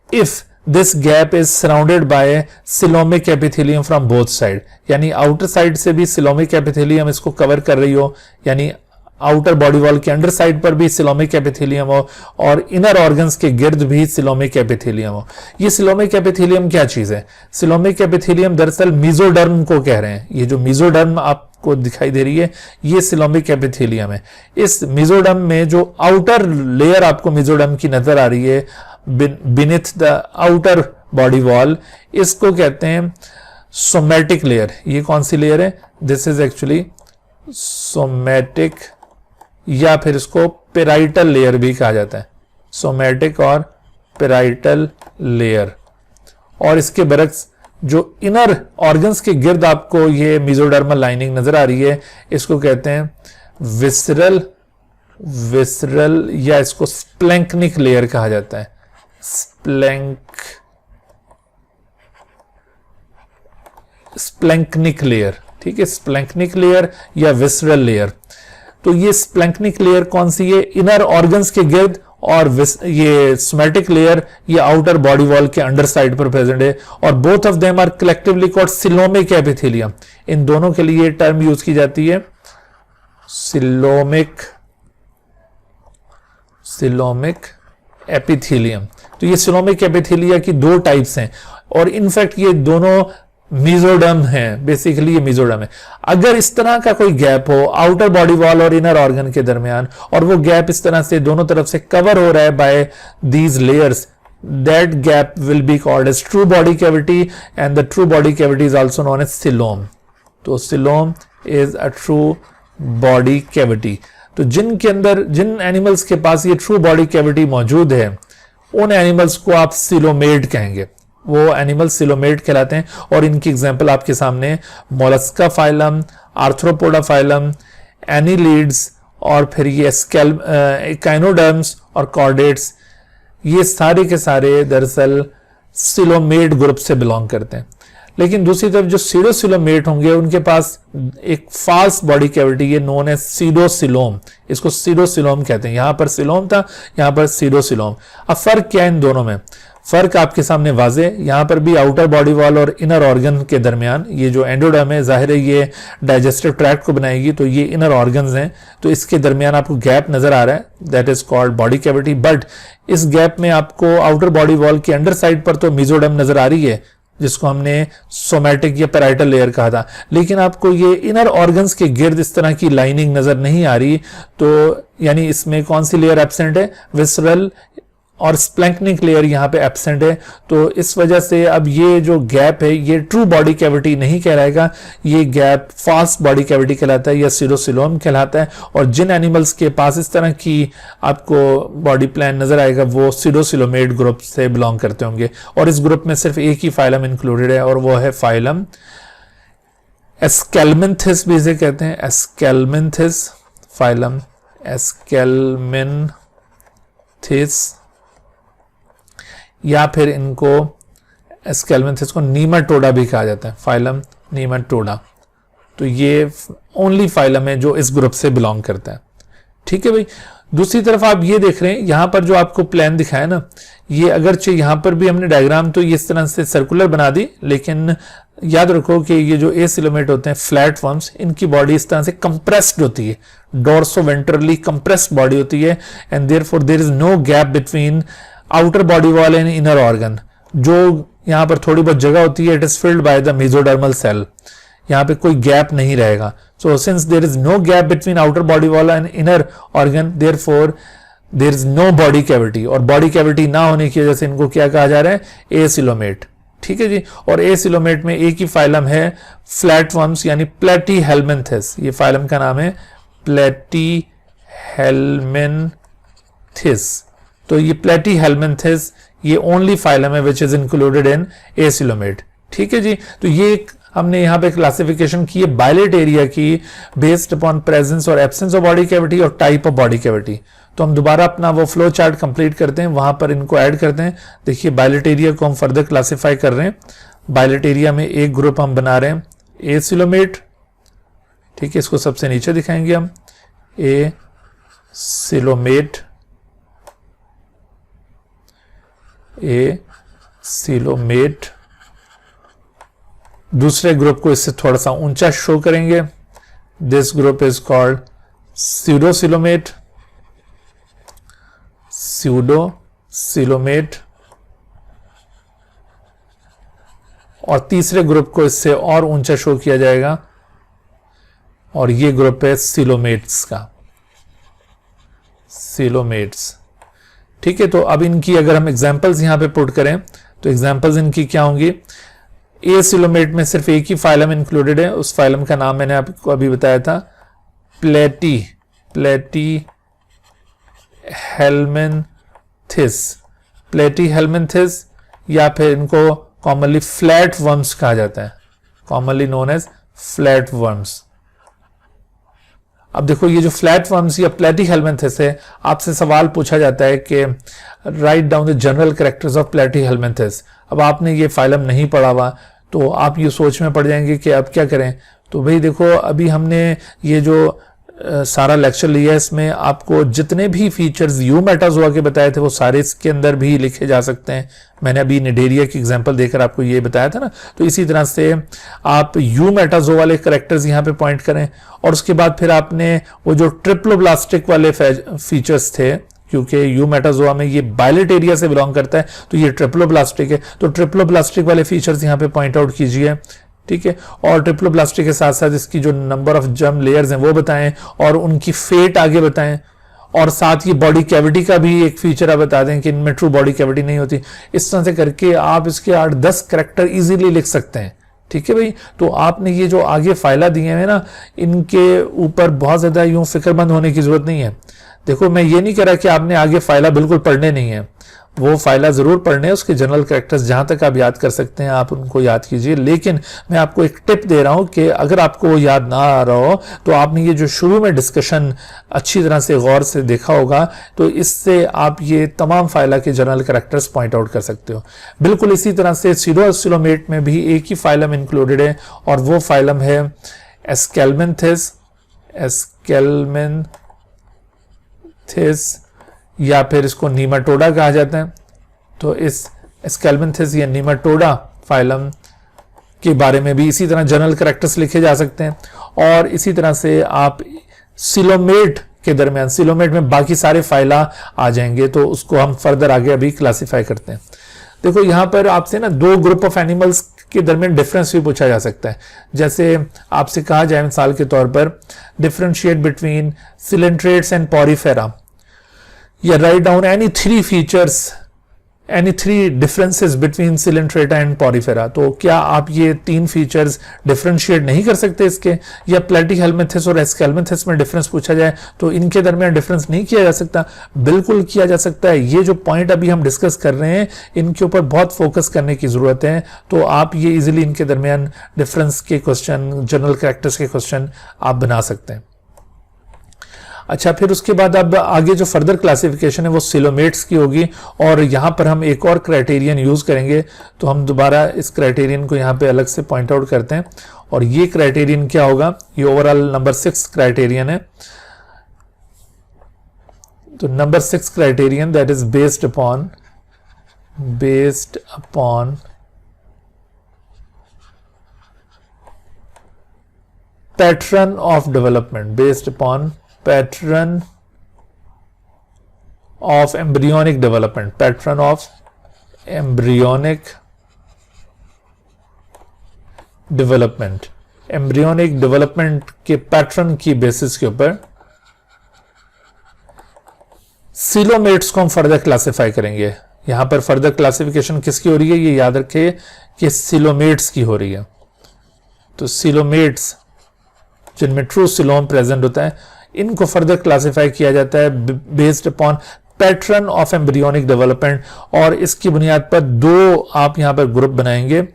B: if this gap is surrounded by coelomic epithelium from both side. यानी आउटर साइड से भी सिलोमिक एपिथेलियम इसको कवर कर रही हो, यानी आउटर बॉडी वॉल के अंडर साइड पर भी सिलोमिक एपिथेलियम हो, और इनर ऑर्गन्स के गिर्द भी सिलोमिक एपिथेलियम हो। ये सिलोमिक एपिथेलियम क्या चीज है? सिलोमिक एपिथेलियम दरअसल मेसोडर्म को कह रहे हैं। ये जो मेसोडर्म आपको दिखाई दे रही है ये सिलोमिक एपिथेलियम है। इस मेसोडर्म में जो आउटर लेयर आपको मेसोडर्म की नजर आ रही है beneath the outer body wall, इसको कहते हैं सोमैटिक लेयर। ये कौन सी लेयर है? दिस इज एक्चुअली सोमैटिक, या फिर इसको पेराइटल लेयर भी कहा जाता है। सोमैटिक और पेराइटल लेयर। और इसके बरक्स जो इनर ऑर्गन्स के गिर्द आपको ये मेसोडर्मल लाइनिंग नजर आ रही है, इसको कहते हैं विसरल या इसको स्प्लैंक्निक लेयर कहा जाता है। स्प्लैंक्निक लेयर, ठीक है, स्प्लैंक्निक लेयर या विसरल लेयर। तो ये स्प्लैंक्निक लेयर कौन सी है? इनर ऑर्गन्स के गिर्द, और ये सोमैटिक लेयर ये आउटर बॉडी वॉल के अंडर साइड पर प्रेजेंट है। और both of them are collectively called coelomic epithelium. इन दोनों के लिए टर्म यूज की जाती है सिलोमिक एपिथेलियम। तो ये सिलोमिक एपिथेलिया की दो टाइप्स हैं, और इनफैक्ट ये दोनों मेसोडर्म है, बेसिकली ये मेसोडर्म है। अगर इस तरह का कोई गैप हो आउटर बॉडी वॉल और इनर ऑर्गन के दरमियान, और वो गैप इस तरह से दोनों तरफ से कवर हो रहा है by these layers, that gap will be called as true body cavity, and the true body cavity is also known as coelom. तो coelom is a true body cavity. तो जिन एनिमल्स के पास ये ट्रू बॉडी कैविटी मौजूद है, उन animals को आप सिलोमेट कहेंगे, वो एनिमल सिलोमेट कहलाते हैं। और इनकी एग्जांपल आपके सामने Mollusca phylum, arthropoda phylum, annelids, और फिर ये काइनोडर्म्स और कॉर्डेट्स, ये सारे के सारे दरअसल सिलोमेट ग्रुप से बिलोंग करते हैं। लेकिन दूसरी तरफ जो सीडोसिलोमेट होंगे उनके पास एक फाल्स बॉडी कैविटी, ये नोन है सीडोसिलोम। इसको सीडोसिलोम कहते हैं। यहां पर सिलोम था, यहां पर सीडोसिलोम। अब फर्क क्या है इन दोनों में? फर्क आपके सामने वाजे। यहां पर भी आउटर बॉडी वॉल और इनर ऑर्गन के दरमियान ये जो एंडोडर्म है, जाहिर है ये डाइजेस्टिव ट्रैक्ट को बनाएगी, तो ये इनर ऑर्गन्स हैं, तो इसके दरमियान आपको गैप नजर आ रहा है, that is called body cavity. But इस गैप में आपको आउटर बॉडी वॉल के अंडर साइड पर तो मेसोडर्म नजर आ रही है, जिसको हमने सोमैटिक या पेराइटल लेयर कहा था, लेकिन आपको ये इनर ऑर्गन्स के गिर्द इस तरह की लाइनिंग नजर नहीं आ रही। तो यानी इसमें कौन सी लेयर एब्सेंट है? विसरल और स्प्लैंक्निक लेयर यहाँ पे एब्सेंट है। तो इस वजह से अब ये जो गैप है ये ट्रू बॉडी कैविटी नहीं कहलाएगा, ये गैप फास्ट बॉडी कैविटी कहलाता है या सीडोसिलोम कहलाता है। और जिन एनिमल्स के पास इस तरह की आपको बॉडी प्लान नजर आएगा वो सीडोसिलोमेट ग्रुप से बिलोंग करते होंगे। और इस ग्रुप में सिर्फ एक ही फाइलम इंक्लूडेड है, और वो है फाइलम एस्केलमिन्थिस, भी इसे कहते हैं एस्केलमिन्थिस, फाइलम एस्केलमिन्थिस, या फिर इनको एस्केलमिन्थिस को नीमाटोडा भी कहा जाता है, फाइलम नीमाटोडा। तो ये ओनली फाइलम है जो इस ग्रुप से बिलोंग करता है। ठीक है भाई। दूसरी तरफ आप ये देख रहे हैं यहां पर जो आपको प्लान दिखाया ना, ये अगरचे यहां पर भी हमने डायग्राम तो ये इस तरह से सर्कुलर बना दी, लेकिन याद रखो कि ये जो एसिलोमेट होते हैं फ्लैट फॉर्म्स, इनकी बॉडी इस तरह से कंप्रेस्ड होती है, डोर्सो वेंट्रली कंप्रेस्ड बॉडी होती है, and therefore there is no gap between outer body wall and inner organ. जो यहां पर थोड़ी बहुत जगह होती है, it is filled by the mesodermal cell, यहां पे कोई गैप नहीं रहेगा। So since there is no gap between outer body wall and inner organ, therefore there is no body cavity. और बॉडी कैविटी ना होने की वजह से इनको क्या कहा जा रहा है? एसिलोमेट। ठीक है जी। और एसिलोमेट में एक ही फाइलम है फ्लैटवर्म्स यानी प्लेटीहेल्मिन्थिस, ये फाइलम का नाम है प्लेटीहेल्मिन्थिस। तो ये प्लेटीहेल्मिन्थिस ये ओनली फाइलम है which is included in acoelomate. ठीक है जी। तो ये हमने यहाँ पे क्लासिफिकेशन की है बायलेट एरिया की बेस्ड अपॉन प्रेजेंस और एब्सेंस ऑफ बॉडी कैविटी और टाइप ऑफ बॉडी कैविटी। तो हम दोबारा अपना वो फ्लो चार्ट कंप्लीट करते हैं, वहां पर इनको ऐड करते हैं। देखिए बायलेट एरिया को हम फर्दर क्लासिफाई कर रहे हैं। बायलेट एरिया में एक ग्रुप हम बना रहे हैं एसिलोमेट। ठीक है, इसको सबसे नीचे दिखाएंगे हम, एसिलोमेट, एसिलोमेट। दूसरे ग्रुप को इससे थोड़ा सा ऊंचा शो करेंगे, this group is called pseudocoelomate, pseudocoelomate. और तीसरे ग्रुप को इससे और ऊंचा शो किया जाएगा, और ये ग्रुप है सिलोमेट्स का, सिलोमेट्स। ठीक है। तो अब इनकी अगर हम एग्जांपल्स यहां पे पुट करें तो एग्जांपल्स इनकी क्या होंगी? एसिलोमेट में सिर्फ एक ही फाइलम इंक्लूडेड है, उस फाइलम का नाम मैंने आपको अभी बताया था प्लेटीहेल्मिन्थिस। प्लेटीहेल्मिन्थिस, या फिर इनको कॉमनली फ्लैट वर्म्स कहा जाता है, commonly known as flat worms. अब देखो ये जो फ्लैट वर्म्स या प्लेटीहेल्मिन्थिस है, आपसे सवाल पूछा जाता है कि write down the general characters of Platyhelminthes. अब आपने ये फाइलम नहीं पढ़ा हुआ तो आप ये सोच में पड़ जाएंगे कि अब क्या करें। तो भाई देखो, अभी हमने ये जो सारा लेक्चर लिया है, इसमें आपको जितने भी फीचर्स यूमेटाजोआ के बताए थे वो सारे इसके अंदर भी लिखे जा सकते हैं। मैंने अभी निडेरिया की एग्जांपल देकर आपको ये बताया था ना, तो इसी तरह से आप यूमेटाजोआ वाले कैरेक्टर्स यहाँ पे पॉइंट करें, और उसके बाद फिर आपने वो जो ट्रिप्लोब्लास्टिक वाले फीचर्स थे, क्योंकि यूमेटाजोआ में ये बायलेटेरिया से बिलोंग करता है तो ये ट्रिप्लोब्लास्टिक है, तो ट्रिप्लोब्लास्टिक वाले फीचर्स यहाँ पे पॉइंट आउट कीजिए, ठीक है। और ट्रिप्लोब्लास्टिक के साथ साथ इसकी जो नंबर ऑफ जर्म लेयर्स हैं वो बताएं, और उनकी फेट आगे बताएं, और साथ ही बॉडी कैविटी का भी एक फीचर आप बता दें कि इनमें ट्रू बॉडी कैविटी नहीं होती। इस तरह से करके आप इसके 8-10 कैरेक्टर इजीली लिख सकते हैं, ठीक है भाई। तो आपने ये जो आगे फाइला दिए हैं ना, इनके ऊपर बहुत ज्यादा यूं फिक्रमंद होने की जरूरत नहीं है। देखो, मैं ये नहीं कह रहा कि आपने आगे फाइला बिल्कुल पढ़ने नहीं है, वो फाइला जरूर पढ़ने हैं, उसके जनरल कैरेक्टर्स जहां तक आप याद कर सकते हैं आप उनको याद कीजिए। लेकिन मैं आपको एक टिप दे रहा हूं कि अगर आपको वो याद ना आ रहा हो तो आपने ये जो शुरू में डिस्कशन अच्छी तरह से गौर से देखा होगा, तो इससे आप ये तमाम फाइला के जनरल कैरेक्टर्स पॉइंट आउट कर सकते हो। बिल्कुल इसी तरह से सीरोसिलोमेट में भी एक ही फाइलम इंक्लूडेड है, और वो फाइलम है एस्केल्मिन्थिस, या फिर इसको नीमाटोडा कहा जाता है। तो इस एस्केल्मिन्थिस या नीमाटोडा फाइलम के बारे में भी इसी तरह जनरल कैरेक्टर्स लिखे जा सकते हैं। और इसी तरह से आप सिलोमेट के दरमियान, सिलोमेट में बाकी सारे फाइला आ जाएंगे, तो उसको हम फर्दर आगे अभी क्लासिफाई करते हैं। देखो, यहां पर आपसे ना 2 ग्रुप ऑफ एनिमल्स के दरमियान डिफरेंस भी पूछा जा सकता है। जैसे आपसे कहा जाए मिसाल के तौर पर, differentiate between coelenterates and Porifera, या write down any 3 features, any 3 differences between Coelenterata and Porifera. तो क्या आप ये 3 फीचर्स डिफरेंशिएट नहीं कर सकते इसके? या प्लेटीहेल्मिन्थिस और एस्केल्मिन्थिस में डिफरेंस पूछा जाए तो इनके दरमियान डिफरेंस नहीं किया जा सकता? बिल्कुल किया जा सकता है। ये जो पॉइंट अभी हम डिस्कस कर रहे हैं, इनके ऊपर बहुत फोकस करने की जरूरत है। तो आप ये इजिली इनके दरमियान डिफरेंस के क्वेश्चन, जनरल कैरेक्टर्स के क्वेश्चन आप बना सकते हैं। अच्छा, फिर उसके बाद अब आगे जो फर्दर क्लासिफिकेशन है वो सिलोमेट्स की होगी, और यहां पर हम एक और क्राइटेरियन यूज करेंगे। तो हम दोबारा इस क्राइटेरियन को यहां पे अलग से पॉइंट आउट करते हैं, और ये क्राइटेरियन क्या होगा? ये ओवरऑल नंबर 6 क्राइटेरियन है। तो number 6 criterion that is based upon pattern of development, based upon pattern of embryonic development, pattern of embryonic development, embryonic development के पैटर्न की बेसिस के ऊपर सिलोमेट्स को हम फर्दर क्लासिफाई करेंगे। यहां पर फर्दर क्लासिफिकेशन किसकी हो रही है? ये याद रखिए कि सिलोमेट्स की हो रही है। तो सिलोमेट्स जिनमें ट्रू सिलोम प्रेजेंट होता है, इनको फर्दर क्लासिफाई किया जाता है based upon pattern of embryonic development, और इसकी बुनियाद पर 2 आप यहां पर ग्रुप बनाएंगे।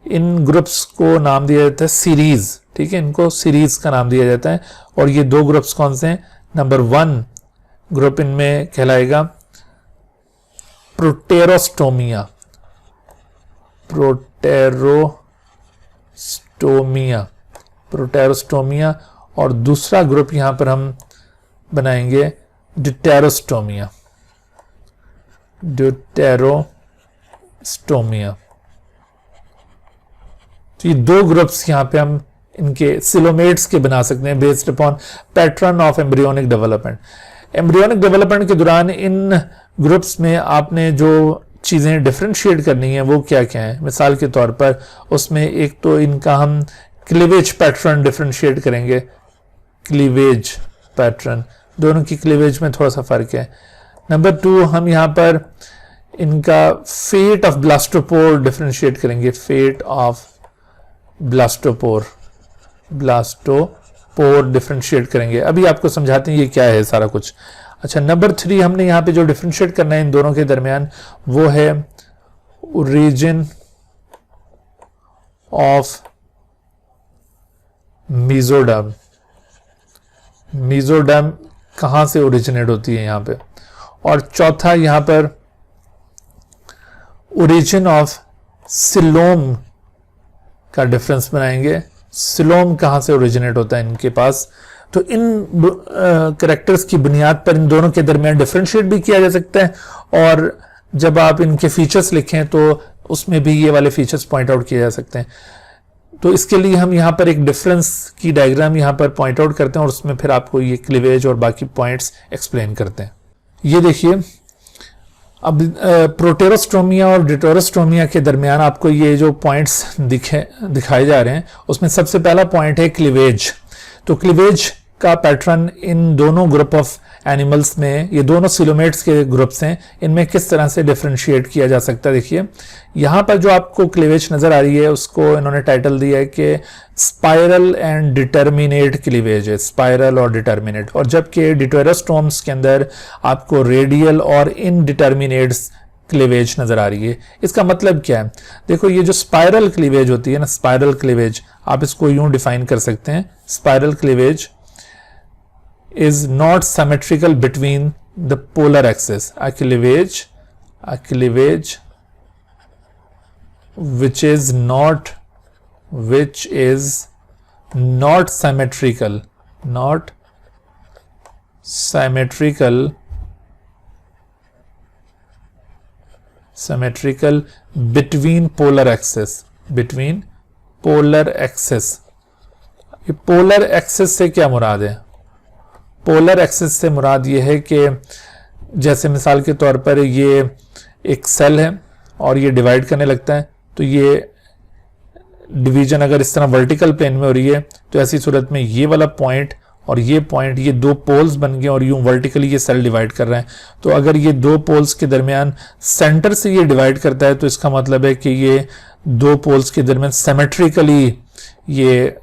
B: इन ग्रुप्स को नाम दिया जाता है सीरीज, ठीक है, इनको सीरीज का नाम दिया जाता है। और ये 2 ग्रुप्स कौन से हैं? नंबर 1 ग्रुप इनमें कहलाएगा प्रोटेरोस्टोमिया, प्रोटेरोस्टोमिया, और दूसरा ग्रुप यहां पर हम बनाएंगे ड्यूटेरोस्टोमिया। तो ये 2 ग्रुप्स यहां पे हम इनके सिलोमेट्स के बना सकते हैं based upon pattern of embryonic development. Embryonic development के दौरान इन ग्रुप्स में आपने जो चीजें डिफरेंशिएट करनी है वो क्या क्या है? मिसाल के तौर पर उसमें एक तो इनका हम क्लीवेज पैटर्न डिफरेंशिएट करेंगे, क्लीवेज पैटर्न, दोनों की क्लीवेज में थोड़ा सा फर्क है। नंबर 2 हम यहां पर इनका फेट ऑफ ब्लास्टोपोर डिफरेंशिएट करेंगे, फेट ऑफ ब्लास्टोपोर डिफरेंशिएट करेंगे। अभी आपको समझाते हैं ये क्या है सारा कुछ। अच्छा, नंबर 3 हमने यहाँ पे जो डिफरेंशिएट करना है इन दोनों के दरमियान वो है ओरिजिन ऑफ मीजोडर्म। मीजोडर्म कहां से ओरिजिनेट होती है यहाँ पे। और चौथा यहां पर ओरिजिन ऑफ सिलोम का डिफरेंस बनाएंगे, सिलोम कहां से ओरिजिनेट होता है इनके पास। तो इन करेक्टर्स की बुनियाद पर इन दोनों के दरमियान डिफरेंशिएट भी किया जा सकता है, और जब आप इनके फीचर्स लिखें तो उसमें भी ये वाले फीचर्स पॉइंट आउट किए जा सकते हैं। तो इसके लिए हम यहाँ पर एक डिफरेंस की डायग्राम यहाँ पर पॉइंट आउट करते हैं और उसमें फिर आपको ये क्लीवेज और बाकी पॉइंट्स एक्सप्लेन करते हैं। ये देखिए, अब प्रोटेरोस्टोमिया और डिटोरोस्टोमिया के दरमियान आपको ये जो पॉइंट्स दिखाए जा रहे हैं उसमें सबसे पहला पॉइंट है क्लीवेज। तो क्लीवेज का पैटर्न इन दोनों ग्रुप ऑफ एनिमल्स में, ये दोनों सिलोमेट्स के ग्रुप्स हैं, इनमें किस तरह से डिफरेंशिएट किया जा सकता है। देखिए यहाँ पर जो आपको क्लीवेज नजर आ रही है उसको इन्होंने टाइटल दिया है कि स्पाइरल एंड डिटर्मिनेट क्लीवेज है, स्पाइरल और डिटर्मिनेट। और जबकि डिटोरोस्टोम्स के अंदर आपको रेडियल और इनडिटर्मिनेट्स क्लीवेज नजर आ रही है। इसका मतलब क्या है, देखो ये जो स्पाइरल क्लीवेज होती है ना, स्पाइरल क्लीवेज आप इसको यूं डिफाइन कर सकते हैं, spiral cleavage is not symmetrical between the polar axis. A cleavage which is not symmetrical between polar axis। ये polar axis से क्या मुराद है? पोलर एक्सिस से मुराद ये है कि जैसे मिसाल के तौर पर ये एक सेल है और ये डिवाइड करने लगता है, तो ये डिवीजन अगर इस तरह वर्टिकल प्लेन में हो रही है तो ऐसी सूरत में ये वाला पॉइंट और ये पॉइंट, ये दो पोल्स बन गए और यूं वर्टिकली ये सेल डिवाइड कर रहे हैं। तो अगर ये दो पोल्स के दरमियान सेंटर से ये डिवाइड करता है तो इसका मतलब है कि ये दो पोल्स के दरमियान सिमेट्रिकली ये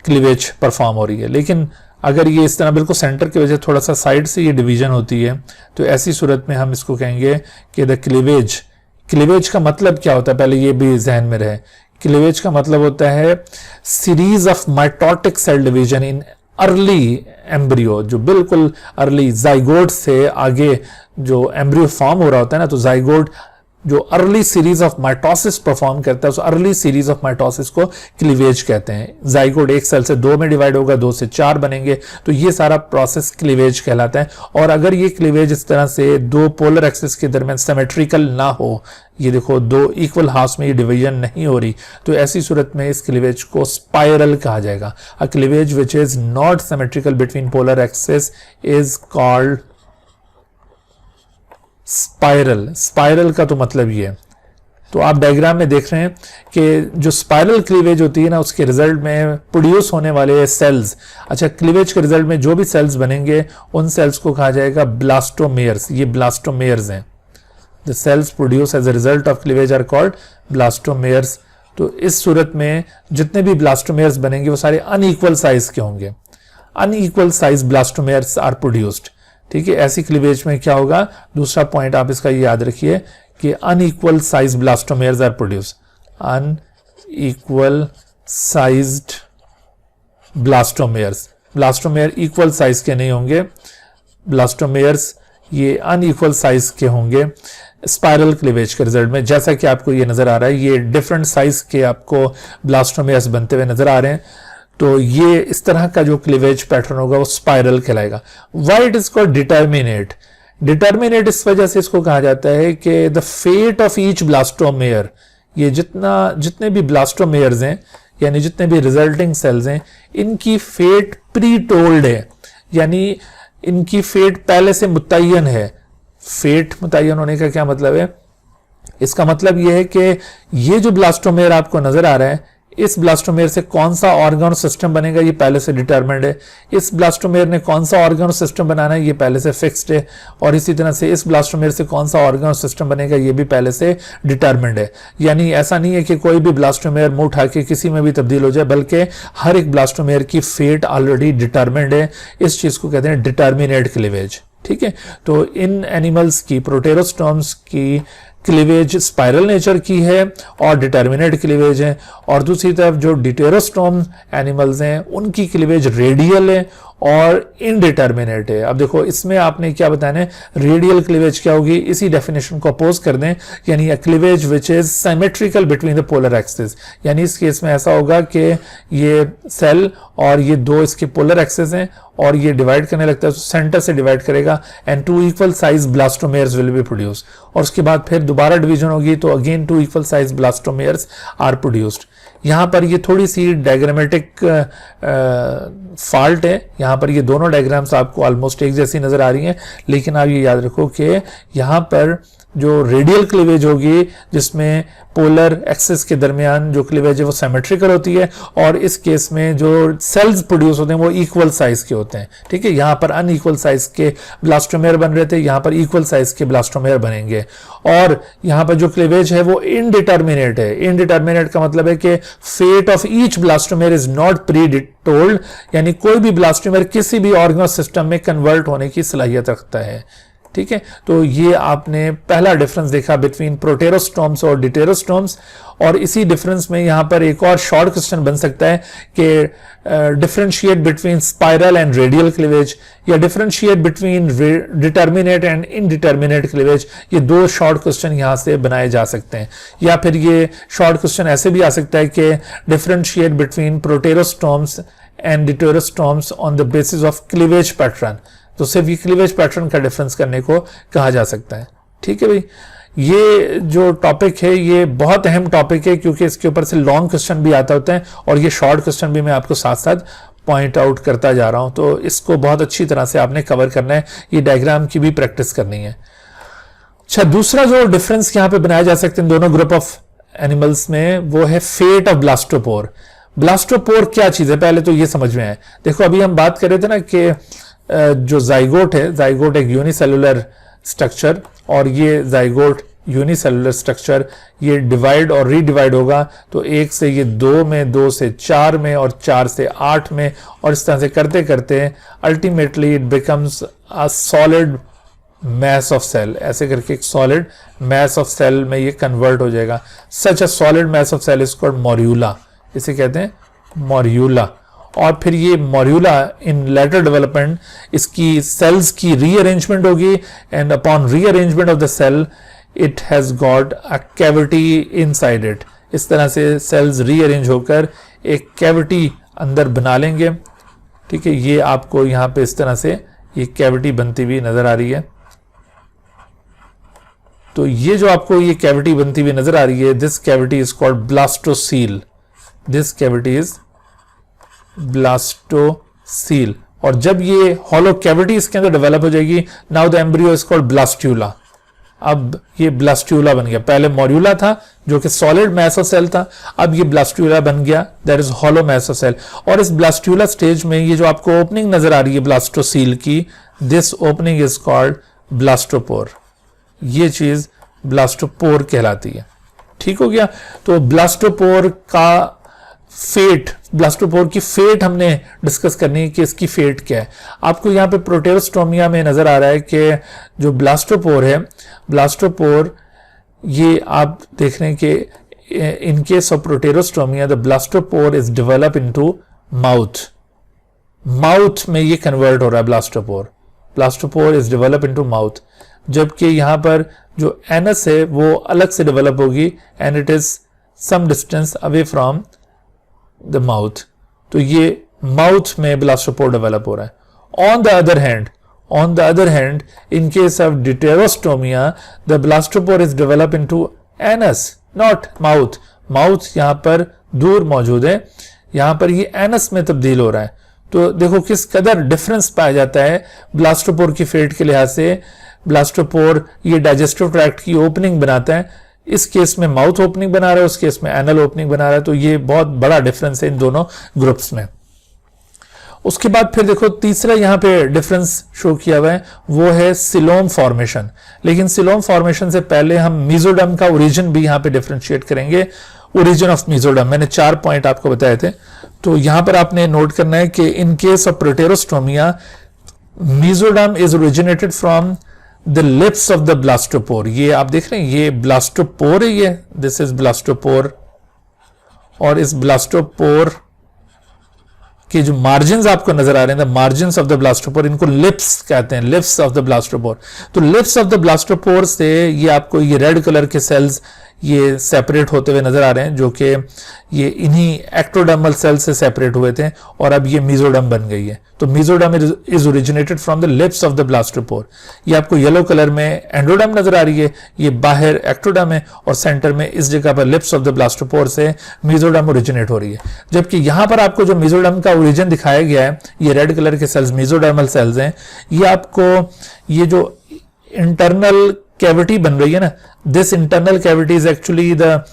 B: क्लीवेज परफॉर्म हो रही है। लेकिन अगर ये इस तरह बिल्कुल सेंटर की वजह थोड़ा सा साइड से ये डिवीजन होती है तो ऐसी सूरत में हम इसको कहेंगे कि द क्लीवेज का मतलब क्या होता है, पहले ये भी जहन में रहे। क्लीवेज का मतलब होता है series of mitotic cell division in early embryo, जो बिल्कुल अर्ली जाइगोट से आगे जो एम्ब्रियो फॉर्म हो रहा होता है ना, तो जाइगोट जो early series of mitosis perform करता है उस अर्ली सीरीज ऑफ माइटोसिस को क्लीवेज कहते हैं। जाइगोट एक सेल से दो में डिवाइड होगा, दो से चार बनेंगे, तो ये सारा प्रोसेस क्लीवेज कहलाता है। और अगर ये क्लीवेज इस तरह से दो पोलर एक्सिस के दरमियान सिमेट्रिकल ना हो, ये देखो दो इक्वल हाफ्स में ये डिवीजन नहीं हो रही, तो ऐसी सूरत में इस क्लीवेज को स्पाइरल कहा जाएगा। A cleavage which is not symmetrical between polar axis is called spiral का तो मतलब ये है। तो आप डायग्राम में देख रहे हैं कि जो स्पाइरल क्लीवेज होती है ना, उसके रिजल्ट में प्रोड्यूस होने वाले सेल्स, अच्छा क्लीवेज के रिजल्ट में जो भी सेल्स बनेंगे उन सेल्स को कहा जाएगा ब्लास्टोमेयर्स। ये ब्लास्टोमेयर्स हैं। The cells produce as a result of cleavage are called blastomeres. तो इस सूरत में जितने भी ब्लास्टोमेयर्स बनेंगे वो सारे अनइक्वल साइज के होंगे। Unequal size blastomeres are produced. ठीक है, ऐसी क्लीवेज में क्या होगा, दूसरा पॉइंट आप इसका याद रखिए कि unequal size blastomeres are produce. Unequal sized blastomere equal size के नहीं होंगे, ब्लास्टोमेयर्स ये अनइक्वल साइज के होंगे स्पाइरल क्लीवेज के रिजल्ट में। जैसा कि आपको ये नजर आ रहा है, ये डिफरेंट साइज के आपको ब्लास्टोमेयर्स बनते हुए नजर आ रहे हैं। तो ये इस तरह का जो क्लीवेज पैटर्न होगा वो स्पाइरल कहलाएगा। Why it is called determinate? Determinate इस वजह से इसको कहा जाता है कि the fate of each blastomere, ये जितने भी ब्लास्टोमेयर्स हैं यानी जितने भी रिजल्टिंग सेल्स हैं, इनकी फेट प्री टोल्ड है, यानी इनकी फेट पहले से मुतय्यन है। फेट मुतय्यन होने का क्या मतलब है? इसका मतलब यह है कि ये जो ब्लास्टोमेयर आपको नजर आ रहा है, इस ब्लास्टोमेयर से कौन सा ऑर्गन सिस्टम बनेगा ये पहले से डिटरमिन्ड है। इस ब्लास्टोमेयर ने कौन सा ऑर्गन सिस्टम बनाना है ये पहले से फिक्स्ड है। और इसी तरह से इस ब्लास्टोमेयर से कौन सा ऑर्गन सिस्टम बनेगा ये भी पहले से डिटरमिन्ड है। यानी ऐसा नहीं है कि कोई भी ब्लास्टोमेयर मुंह उठा के किसी में भी तब्दील हो जाए, बल्कि हर एक ब्लास्टोमेयर की फेट ऑलरेडी डिटरमिन्ड है। इस चीज को कहते हैं डिटर्मिनेट क्लीवेज। ठीक है। तो इन एनिमल्स की, प्रोटेरोस्टोम्स की क्लीवेज स्पाइरल नेचर की है और डिटर्मिनेट क्लीवेज है, और दूसरी तरफ जो डिटेरोस्टोम एनिमल्स हैं उनकी क्लीवेज रेडियल है और इनडिटर्मिनेट है। अब देखो इसमें आपने क्या बताना है, रेडियल क्लीवेज क्या होगी, इसी डेफिनेशन को अपोज कर दें, यानी a cleavage which is symmetrical between the polar axis. यानी इस केस में ऐसा होगा कि ये सेल और ये दो इसके पोलर एक्सिस हैं और ये डिवाइड करने लगता है तो सेंटर से डिवाइड करेगा and 2 equal size blastomeres will be produce, और उसके बाद फिर दोबारा डिवीजन होगी तो again 2 equal size blastomeres are produced. यहां पर ये थोड़ी सी डायग्रामेटिक फॉल्ट है, यहां पर ये दोनों डायग्राम्स आपको ऑलमोस्ट एक जैसी नजर आ रही हैं, लेकिन आप ये याद रखो कि यहां पर जो रेडियल क्लीवेज होगी जिसमें पोलर एक्सिस के दरमियान जो क्लीवेज है वो सिमेट्रिकल होती है, और इस केस में जो सेल्स प्रोड्यूस होते हैं वो इक्वल साइज के होते हैं। ठीक है, यहां पर अनइक्वल साइज के ब्लास्टोमेयर बन रहे थे, यहां पर इक्वल साइज के ब्लास्टोमेयर बनेंगे, और यहां पर जो क्लीवेज है वो इनडिटर्मिनेट है। इनडिटर्मिनेट का मतलब है कि fate of each blastomere is not pre told, यानी कोई भी ब्लास्टोमेयर किसी भी ऑर्गेनो सिस्टम में कन्वर्ट होने की सलाहियत रखता है। ठीक है, तो ये आपने पहला डिफरेंस देखा बिटवीन प्रोटेरोस्टोम्स और डिटेरोस्टोम्स, और इसी डिफरेंस में यहां पर एक और शॉर्ट क्वेश्चन बन सकता है कि differentiate between spiral and radial cleavage, या differentiate between determinate and indeterminate cleavage. ये दो शॉर्ट क्वेश्चन यहां से बनाए जा सकते हैं, या फिर ये शॉर्ट क्वेश्चन ऐसे भी आ सकता है कि differentiate between protostomes and deuterostomes on the basis of cleavage pattern, तो सिर्फ ये क्लीवेज पैटर्न का डिफरेंस करने को कहा जा सकता है। ठीक है भाई, ये जो टॉपिक है ये बहुत अहम टॉपिक है क्योंकि इसके ऊपर से लॉन्ग क्वेश्चन भी आता होता है और ये शॉर्ट क्वेश्चन भी मैं आपको साथ साथ पॉइंट आउट करता जा रहा हूं, तो इसको बहुत अच्छी तरह से आपने कवर करना है, ये डायग्राम की भी प्रैक्टिस करनी है। अच्छा, दूसरा जो डिफरेंस यहां पे बनाया जा सकते हैं दोनों ग्रुप ऑफ एनिमल्स में, वो है फेट ऑफ ब्लास्टोपोर। ब्लास्टोपोर क्या चीज है पहले तो ये समझ में आए। देखो अभी हम बात कर रहे थे ना कि जो जाइगोट है, जाइगोट एक यूनिसेलुलर स्ट्रक्चर, और ये जाइगोट यूनिसेलुलर स्ट्रक्चर ये डिवाइड और रीडिवाइड होगा, तो 1 से ये 2 में, 2 से 4 में, और 4 से 8 में, और इस तरह से करते करते ultimately it becomes a solid mass of cell, ऐसे करके एक सॉलिड मैस ऑफ सेल में ये कन्वर्ट हो जाएगा। Such a solid mass of cell is called morula, इसे कहते हैं मॉर्यूला। और फिर ये मॉर्यूला इन लेटर डेवलपमेंट इसकी सेल्स की रीअरेंजमेंट होगी, and upon rearrangement of the cell it has got a cavity inside it. इस तरह से सेल्स रीअरेंज होकर एक कैविटी अंदर बना लेंगे। ठीक है, ये आपको यहां पे इस तरह से ये कैविटी बनती हुई नजर आ रही है। तो ये जो आपको ये कैविटी बनती हुई नजर आ रही है, this cavity is called blastocoel, this cavity is blastocoel. और जब ये हॉलो कैविटी इसके अंदर डेवलप हो जाएगी, now the embryo is called blastula. अब ये ब्लास्ट्यूला बन गया, पहले मॉर्यूला था जो कि सॉलिड मैस ऑफ सेल था, अब ये ब्लास्ट्यूला बन गया, that is hollow mass of cell. और इस ब्लास्ट्यूला स्टेज में ये जो आपको ओपनिंग नजर आ रही है ब्लास्टोसील की, this opening is called blastopore, ये चीज ब्लास्टोपोर कहलाती है। ठीक हो गया, तो ब्लास्टोपोर का फेट, ब्लास्टोपोर की फेट हमने डिस्कस करनी है कि इसकी फेट क्या है। आपको यहाँ पे प्रोटेरोस्टोमिया में नजर आ रहा है कि जो ब्लास्टोपोर है, ब्लास्टोपोर ये आप देख रहे हैं कि in case of protostomia the blastopore is develop into mouth, mouth में ये कन्वर्ट हो रहा है blastopore, blastopore is develop into mouth. जबकि यहां पर जो एनस है वो अलग से डेवलप होगी, and it is some distance away from the mouth, तो ये माउथ में ब्लास्टोपोर डेवलप हो रहा है। On the other hand in case of deuterostomia the blastopore is develop into anus, not mouth, mouth यहां पर दूर मौजूद है, यहां पर ये एनस में तब्दील हो रहा है। तो देखो किस कदर डिफरेंस पाया जाता है ब्लास्टोपोर की फेट के लिहाज से। ब्लास्टोपोर ये डाइजेस्टिव ट्रैक्ट की ओपनिंग बनाता है, इस केस में माउथ ओपनिंग बना रहा है, उस केस में एनल ओपनिंग बना रहा है, तो ये बहुत बड़ा डिफरेंस है इन दोनों ग्रुप्स में। उसके बाद फिर देखो तीसरा यहां पे डिफरेंस शो किया हुआ है, वो है सिलोम फॉर्मेशन। लेकिन सिलोम फॉर्मेशन से पहले हम मीजोडर्म का ओरिजिन भी यहां पे डिफरेंशिएट करेंगे। ओरिजिन ऑफ मीजोडर्म मैंने 4 पॉइंट आपको बताए थे, तो यहां पर आपने नोट करना है कि in case of protostomia mesoderm is originated from the lips of the blastopore. ये आप देख रहे हैं, ये ब्लास्टोपोर है, ये दिस इज ब्लास्टोपोर, और इस ब्लास्टोपोर के जो मार्जिन्स आपको नजर आ रहे हैं, the margins of the blastopore, इनको लिप्स कहते हैं, लिप्स ऑफ द ब्लास्टोपोर। तो लिप्स ऑफ द ब्लास्टोपोर से ये आपको ये रेड कलर के सेल्स ये सेपरेट होते हुए नजर आ रहे हैं, जो कि ये इन्हीं एक्टोडर्मल सेल से सेपरेट हुए थे और अब ये मीजोडर्म बन गई है। तो mesoderm is originated from the lips of the blastopore. ये आपको येलो कलर में एंडोडर्म नजर आ रही है, ये बाहर एक्टोडर्म है और सेंटर में इस जगह पर लिप्स ऑफ द ब्लास्टोपोर से मीजोडर्म ओरिजिनेट हो रही है। जबकि यहां पर आपको जो मीजोडर्म का ओरिजिन दिखाया गया है, ये रेड कलर के सेल्स मीजोडर्मल सेल्स हैं। ये आपको ये जो इंटरनल कैविटी बन रही है ना, this internal cavity is actually the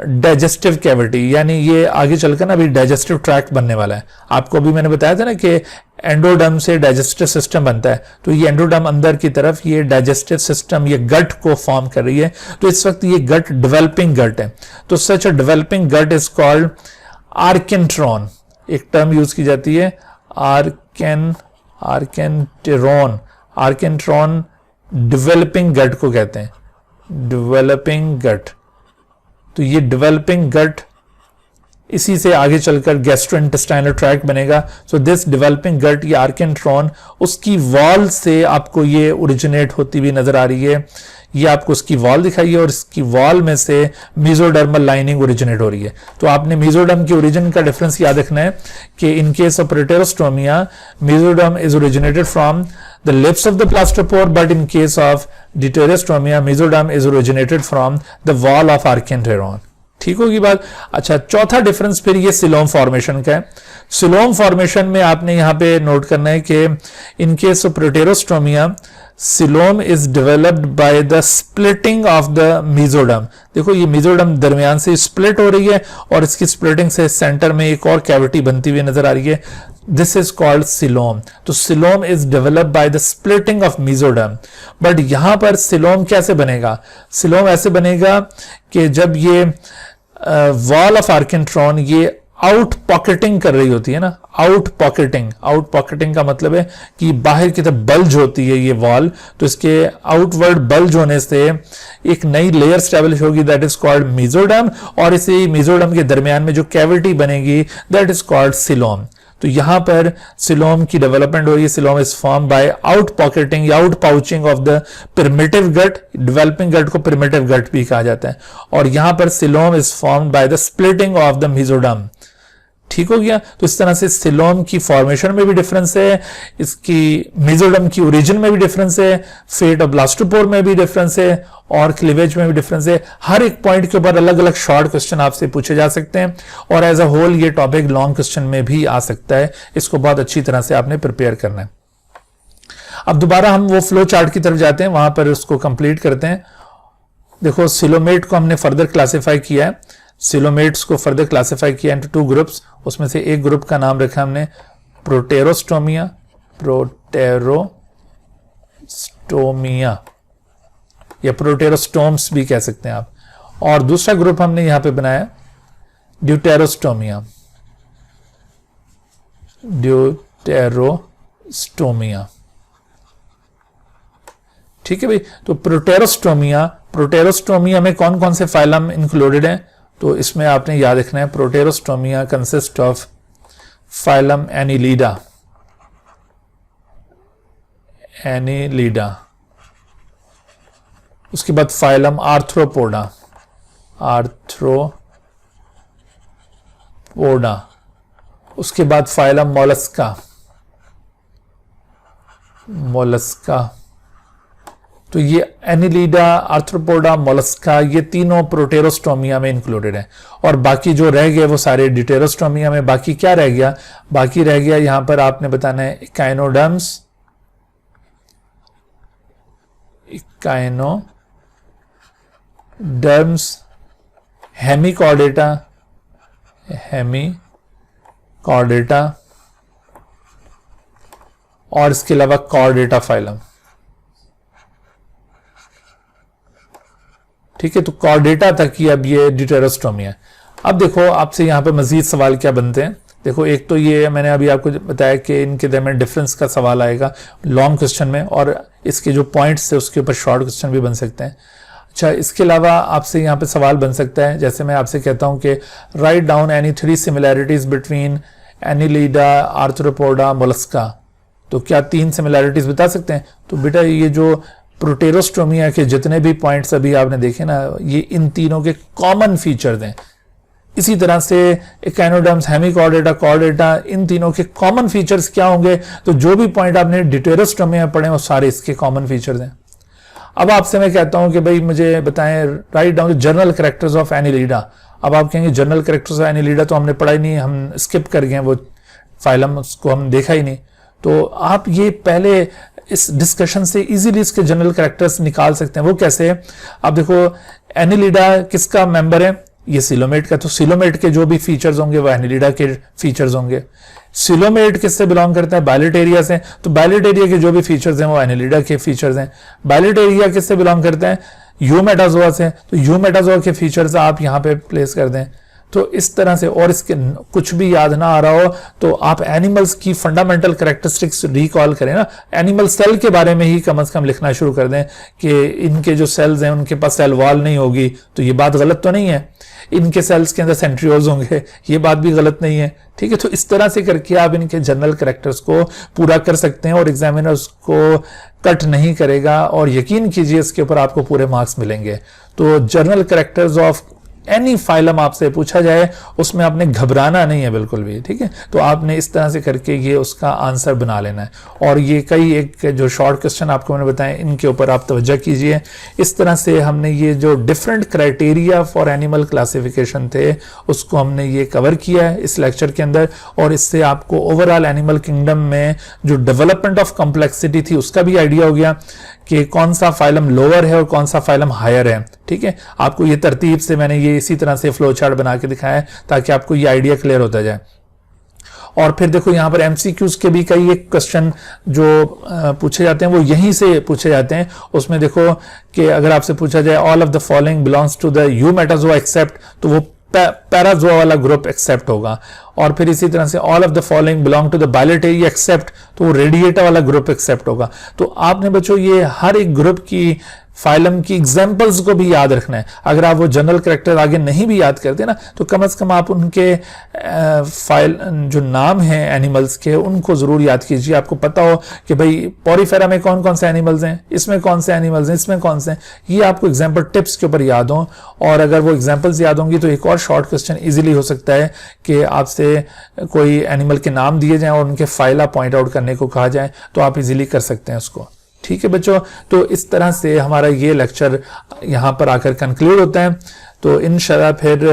B: digestive cavity, यानी ये आगे चलकर ना अभी डाइजेस्टिव ट्रैक्ट बनने वाला है। आपको अभी मैंने बताया था ना कि एंडोडर्म से डाइजेस्टिव सिस्टम बनता है, तो ये एंडोडर्म अंदर की तरफ ये डाइजेस्टिव सिस्टम, ये गट को फॉर्म कर रही है। तो इस वक्त ये गट डेवलपिंग गट है। तो such a developing gut is called archenteron. एक टर्म यूज की जाती है आर्केंट्रॉन डेवलपिंग गट को कहते हैं, डेवलपिंग गट। तो ये डेवलपिंग गट इसी से आगे चलकर गैस्ट्रोइंटेस्टाइनल ट्रैक्ट बनेगा। सो दिस डेवलपिंग गट, ये आर्केंट्रॉन, उसकी वॉल से आपको ये ओरिजिनेट होती हुई नजर आ रही है। ये आपको उसकी वॉल दिखाई है और इसकी वॉल में से मीजोडर्मल लाइनिंग ओरिजिनेट हो रही है। तो आपने मीजोडर्म के ओरिजिन का डिफरेंस याद रखना है कि in case of protostomia, mesoderm is originated from the lips of the blastopore, but in case of deuterostomia, mesoderm is originated from the wall of archenteron। ठीक होगी बात। अच्छा, चौथा डिफरेंस फिर ये सिलोम फॉर्मेशन का है। सिलोम फॉर्मेशन में आपने यहां पे नोट करना है कि in case of protostomia, coelom is developed by the splitting of the mesoderm. देखो ये मीजोडर्म दरमियान से स्प्लिट हो रही है और इसकी स्प्लिटिंग से सेंटर में एक और कैविटी बनती हुई नजर आ रही है। This is called coelom. तो coelom is developed by the splitting of mesoderm. But यहां पर सिलोम कैसे बनेगा? सिलोम ऐसे बनेगा कि जब ये वॉल ऑफ आर्केंट्रॉन ये आउट पॉकेटिंग कर रही होती है ना, आउट पॉकेटिंग का मतलब है कि बाहर की तरफ बल्ज होती है ये वॉल, तो इसके आउटवर्ड बल्ज होने से एक नई लेयर स्टैब्लिश होगी, दैट इज कॉल्ड मीजोडर्म, और इसी मीजोडर्म के दरमियान में जो कैविटी बनेगी दैट इज कॉल्ड सिलोम। तो यहां पर सिलोम की डेवलपमेंट हो रही है। Coelom is form by out pocketing या out pouching of the primitive gut. Developing gut को प्रिमिटिव गट भी कहा जाता है। और यहां पर coelom is formed by the splitting of the mesoderm. ठीक हो गया। तो इस तरह से सिलोम की फॉर्मेशन में भी डिफरेंस है, इसकी मीजोडर्म की ओरिजिन में भी डिफरेंस है, फेट ऑफ ब्लास्टोपोर में भी डिफरेंस है और क्लीवेज में भी डिफरेंस है। हर एक पॉइंट के ऊपर अलग अलग शॉर्ट क्वेश्चन आपसे पूछे जा सकते हैं और एज अ होल ये टॉपिक लॉन्ग क्वेश्चन में भी आ सकता है। इसको बहुत अच्छी तरह से आपने प्रिपेयर करना है। अब दोबारा हम वो फ्लो चार्ट की तरफ जाते हैं, वहां पर उसको कंप्लीट करते हैं। देखो सिलोमेट को हमने फर्दर क्लासिफाई किया है, सिलोमेट्स को फर्दर क्लासिफाई किया इनटू टू ग्रुप्स। उसमें से एक ग्रुप का नाम रखा हमने प्रोटेरोस्टोमिया या प्रोटेरोस्टोम्स भी कह सकते हैं आप, और दूसरा ग्रुप हमने यहां पे बनाया ड्यूटेरोस्टोमिया। ठीक है भाई। तो प्रोटेरोस्टोमिया में कौन कौन से फाइलम इंक्लूडेड हैं? तो इसमें आपने याद रखना है प्रोटेरोस्टोमिया कंसिस्ट ऑफ फाइलम एनीलिडा, उसके बाद फाइलम आर्थ्रोपोडा, उसके बाद फाइलम मोलस्का। तो ये एनीलिडा, आर्थ्रोपोडा, मोलस्का, ये तीनों प्रोटेरोस्टोमिया में इंक्लूडेड हैं। और बाकी जो रह गए वो सारे डिटेरोस्टोमिया में। बाकी क्या रह गया? बाकी रह गया यहां पर आपने बताना है इकाइनोडर्म्स, हेमिकॉर्डेटा और इसके अलावा कॉर्डेटा फाइलम। ठीक है। तो कॉर्डेटा तक ही अब ये ड्यूटेरोस्टोमिया। अब देखो आपसे यहां पे मजीद सवाल क्या बनते हैं। देखो एक तो ये मैंने अभी आपको बताया कि इनके दरमियान डिफरेंस का सवाल आएगा लॉन्ग क्वेश्चन में, और इसके जो पॉइंट्स है उसके ऊपर शॉर्ट क्वेश्चन भी बन सकते हैं। अच्छा, इसके अलावा आपसे यहाँ पे सवाल बन सकता है, जैसे मैं आपसे कहता हूँ कि write down any 3 similarities between Annelida, arthropoda, Mollusca. तो क्या 3 सिमिलैरिटीज बता सकते हैं? तो बेटा ये जो प्रोटेरोस्टोमिया के जितने भी पॉइंट्स अभी आपने देखे ना, ये इन तीनों के कॉमन फीचर्स हैं। इसी तरह से एकाइनोडर्म्स, हेमिकॉर्डेटा, कॉर्डेटा, इन तीनों के कॉमन फीचर्स क्या होंगे? तो जो भी पॉइंट आपने डिटेरोस्टोमिया पढ़े वो सारे इसके कॉमन फीचर्स हैं। अब आपसे मैं कहता हूं कि भाई मुझे बताएं write down general characters of Annelida. अब आप कहेंगे जनरल कैरेक्टर्स ऑफ एनिलिडा तो हमने पढ़ा ही नहीं, हम स्किप कर गए, वो फाइलम उसको हम देखा ही नहीं। तो आप ये पहले इस डिस्कशन से इजीली इसके जनरल कैरेक्टर्स निकाल सकते हैं। वो कैसे? अब देखो एनिलिडा किसका मेंबर है? ये सिलोमेट का। तो सिलोमेट के जो भी फीचर्स होंगे वो एनिलिडा के फीचर्स होंगे। सिलोमेट किससे बिलोंग करता है? बायलेटेरिया से। तो बायलेटेरिया के जो भी फीचर्स हैं वो एनिलिडा के फीचर्स हैं। बायलेटेरिया किससे बिलोंग करता है? यूमेटाजोआ से। तो यूमेटाजोआ के फीचर्स आप यहाँ पे प्लेस कर दें। तो इस तरह से, और इसके कुछ भी याद ना आ रहा हो तो आप एनिमल्स की फंडामेंटल कैरेक्टरिस्टिक्स रिकॉल करें ना, एनिमल सेल के बारे में ही कम से कम लिखना शुरू कर दें कि इनके जो सेल्स हैं उनके पास सेल वॉल नहीं होगी। तो ये बात गलत तो नहीं है। इनके सेल्स के अंदर सेंट्रियोल्स होंगे, ये बात भी गलत नहीं है। ठीक है, तो इस तरह से करके आप इनके जनरल कैरेक्टर्स को पूरा कर सकते हैं और एग्जामिनर उसको कट नहीं करेगा, और यकीन कीजिए इसके ऊपर आपको पूरे मार्क्स मिलेंगे। तो general characters of any phylum आपसे पूछा जाए उसमें आपने घबराना नहीं है बिल्कुल भी। ठीक है, तो आपने इस तरह से करके ये उसका आंसर बना लेना है। और ये कई एक जो शॉर्ट क्वेश्चन आपको मैंने बताए इनके ऊपर आप तवज्जो कीजिए। इस तरह से हमने ये जो different criteria for animal classification थे उसको हमने ये कवर किया है इस लेक्चर के अंदर, और इससे आपको ओवरऑल एनिमल किंगडम में जो डेवलपमेंट ऑफ कॉम्प्लेक्सिटी थी उसका भी आइडिया हो गया कि कौन सा फाइलम लोअर है और कौन सा फाइलम हायर है। ठीक है, आपको ये तरतीब से मैंने ये इसी तरह से फ्लो चार्ट बना के दिखाया है ताकि आपको ये आइडिया क्लियर होता जाए। और फिर देखो यहाँ पर एमसीक्यूज के भी कई एक क्वेश्चन जो पूछे जाते हैं वो यहीं से पूछे जाते हैं। उसमें देखो कि अगर आपसे पूछा जाए all of the following belongs to the Eumetazoa except, तो वो पैराजोआ वाला ग्रुप एक्सेप्ट होगा। और फिर इसी तरह से all of the following belong to the Bilateria except, तो वो रेडिएटा वाला ग्रुप एक्सेप्ट होगा। तो आपने बच्चों ये हर एक ग्रुप की फाइलम की एग्जाम्पल्स को भी याद रखना है। अगर आप वो जनरल कैरेक्टर आगे नहीं भी याद करते ना तो कम से कम आप उनके फाइल जो नाम हैं एनिमल्स के उनको जरूर याद कीजिए। आपको पता हो कि भाई पॉरीफेरा में कौन कौन से एनिमल्स हैं, इसमें कौन से एनिमल्स हैं, इसमें कौन से हैं, ये आपको एग्जाम्पल टिप्स के ऊपर याद हो। और अगर वो एग्जाम्पल्स याद होंगी तो एक और शॉर्ट क्वेश्चन इजीली हो सकता है कि आपसे कोई एनिमल के नाम दिए जाएं और उनके फाइला पॉइंट आउट करने को कहा जाए तो आप इजीली कर सकते हैं उसको। ठीक है बच्चों, तो इस तरह से हमारा ये लेक्चर यहाँ पर आकर कंक्लूड होता है। तो इंशाल्लाह फिर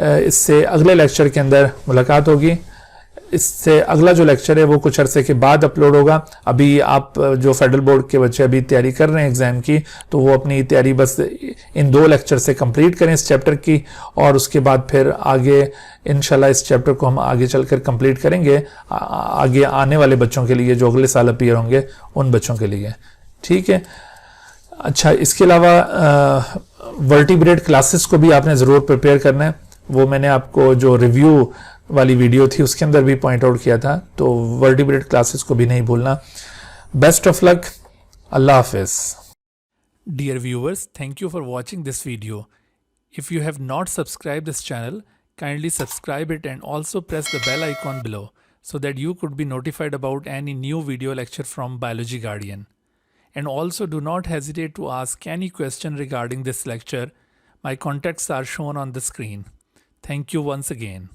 B: इससे अगले लेक्चर के अंदर मुलाकात होगी। इससे अगला जो लेक्चर है वो कुछ अरसे के बाद अपलोड होगा। अभी आप जो फेडरल बोर्ड के बच्चे अभी तैयारी कर रहे हैं एग्जाम की, तो वो अपनी तैयारी बस इन 2 लेक्चर से कंप्लीट करें इस चैप्टर की, और उसके बाद फिर आगे इंशाल्लाह इस चैप्टर को हम आगे चलकर कंप्लीट करेंगे आगे आने वाले बच्चों के लिए जो अगले साल अपीयर होंगे उन बच्चों के लिए। ठीक है, अच्छा इसके अलावा वर्टिब्रेट क्लासेस को भी आपने ज़रूर प्रिपेयर करना है। वो मैंने आपको जो रिव्यू वाली वीडियो थी उसके अंदर भी पॉइंट आउट किया था, तो वर्टिब्रेट क्लासेस को भी नहीं भूलना। Best of luck, Allah Hafiz.
A: Dear viewers, thank you for watching this video. If you have not subscribed this channel, kindly subscribe it and also press the bell icon below so that you could be notified about any new video lecture from Biology Guardian. And also do not hesitate to ask any question regarding this lecture. My contacts are shown on the screen. Thank you once again.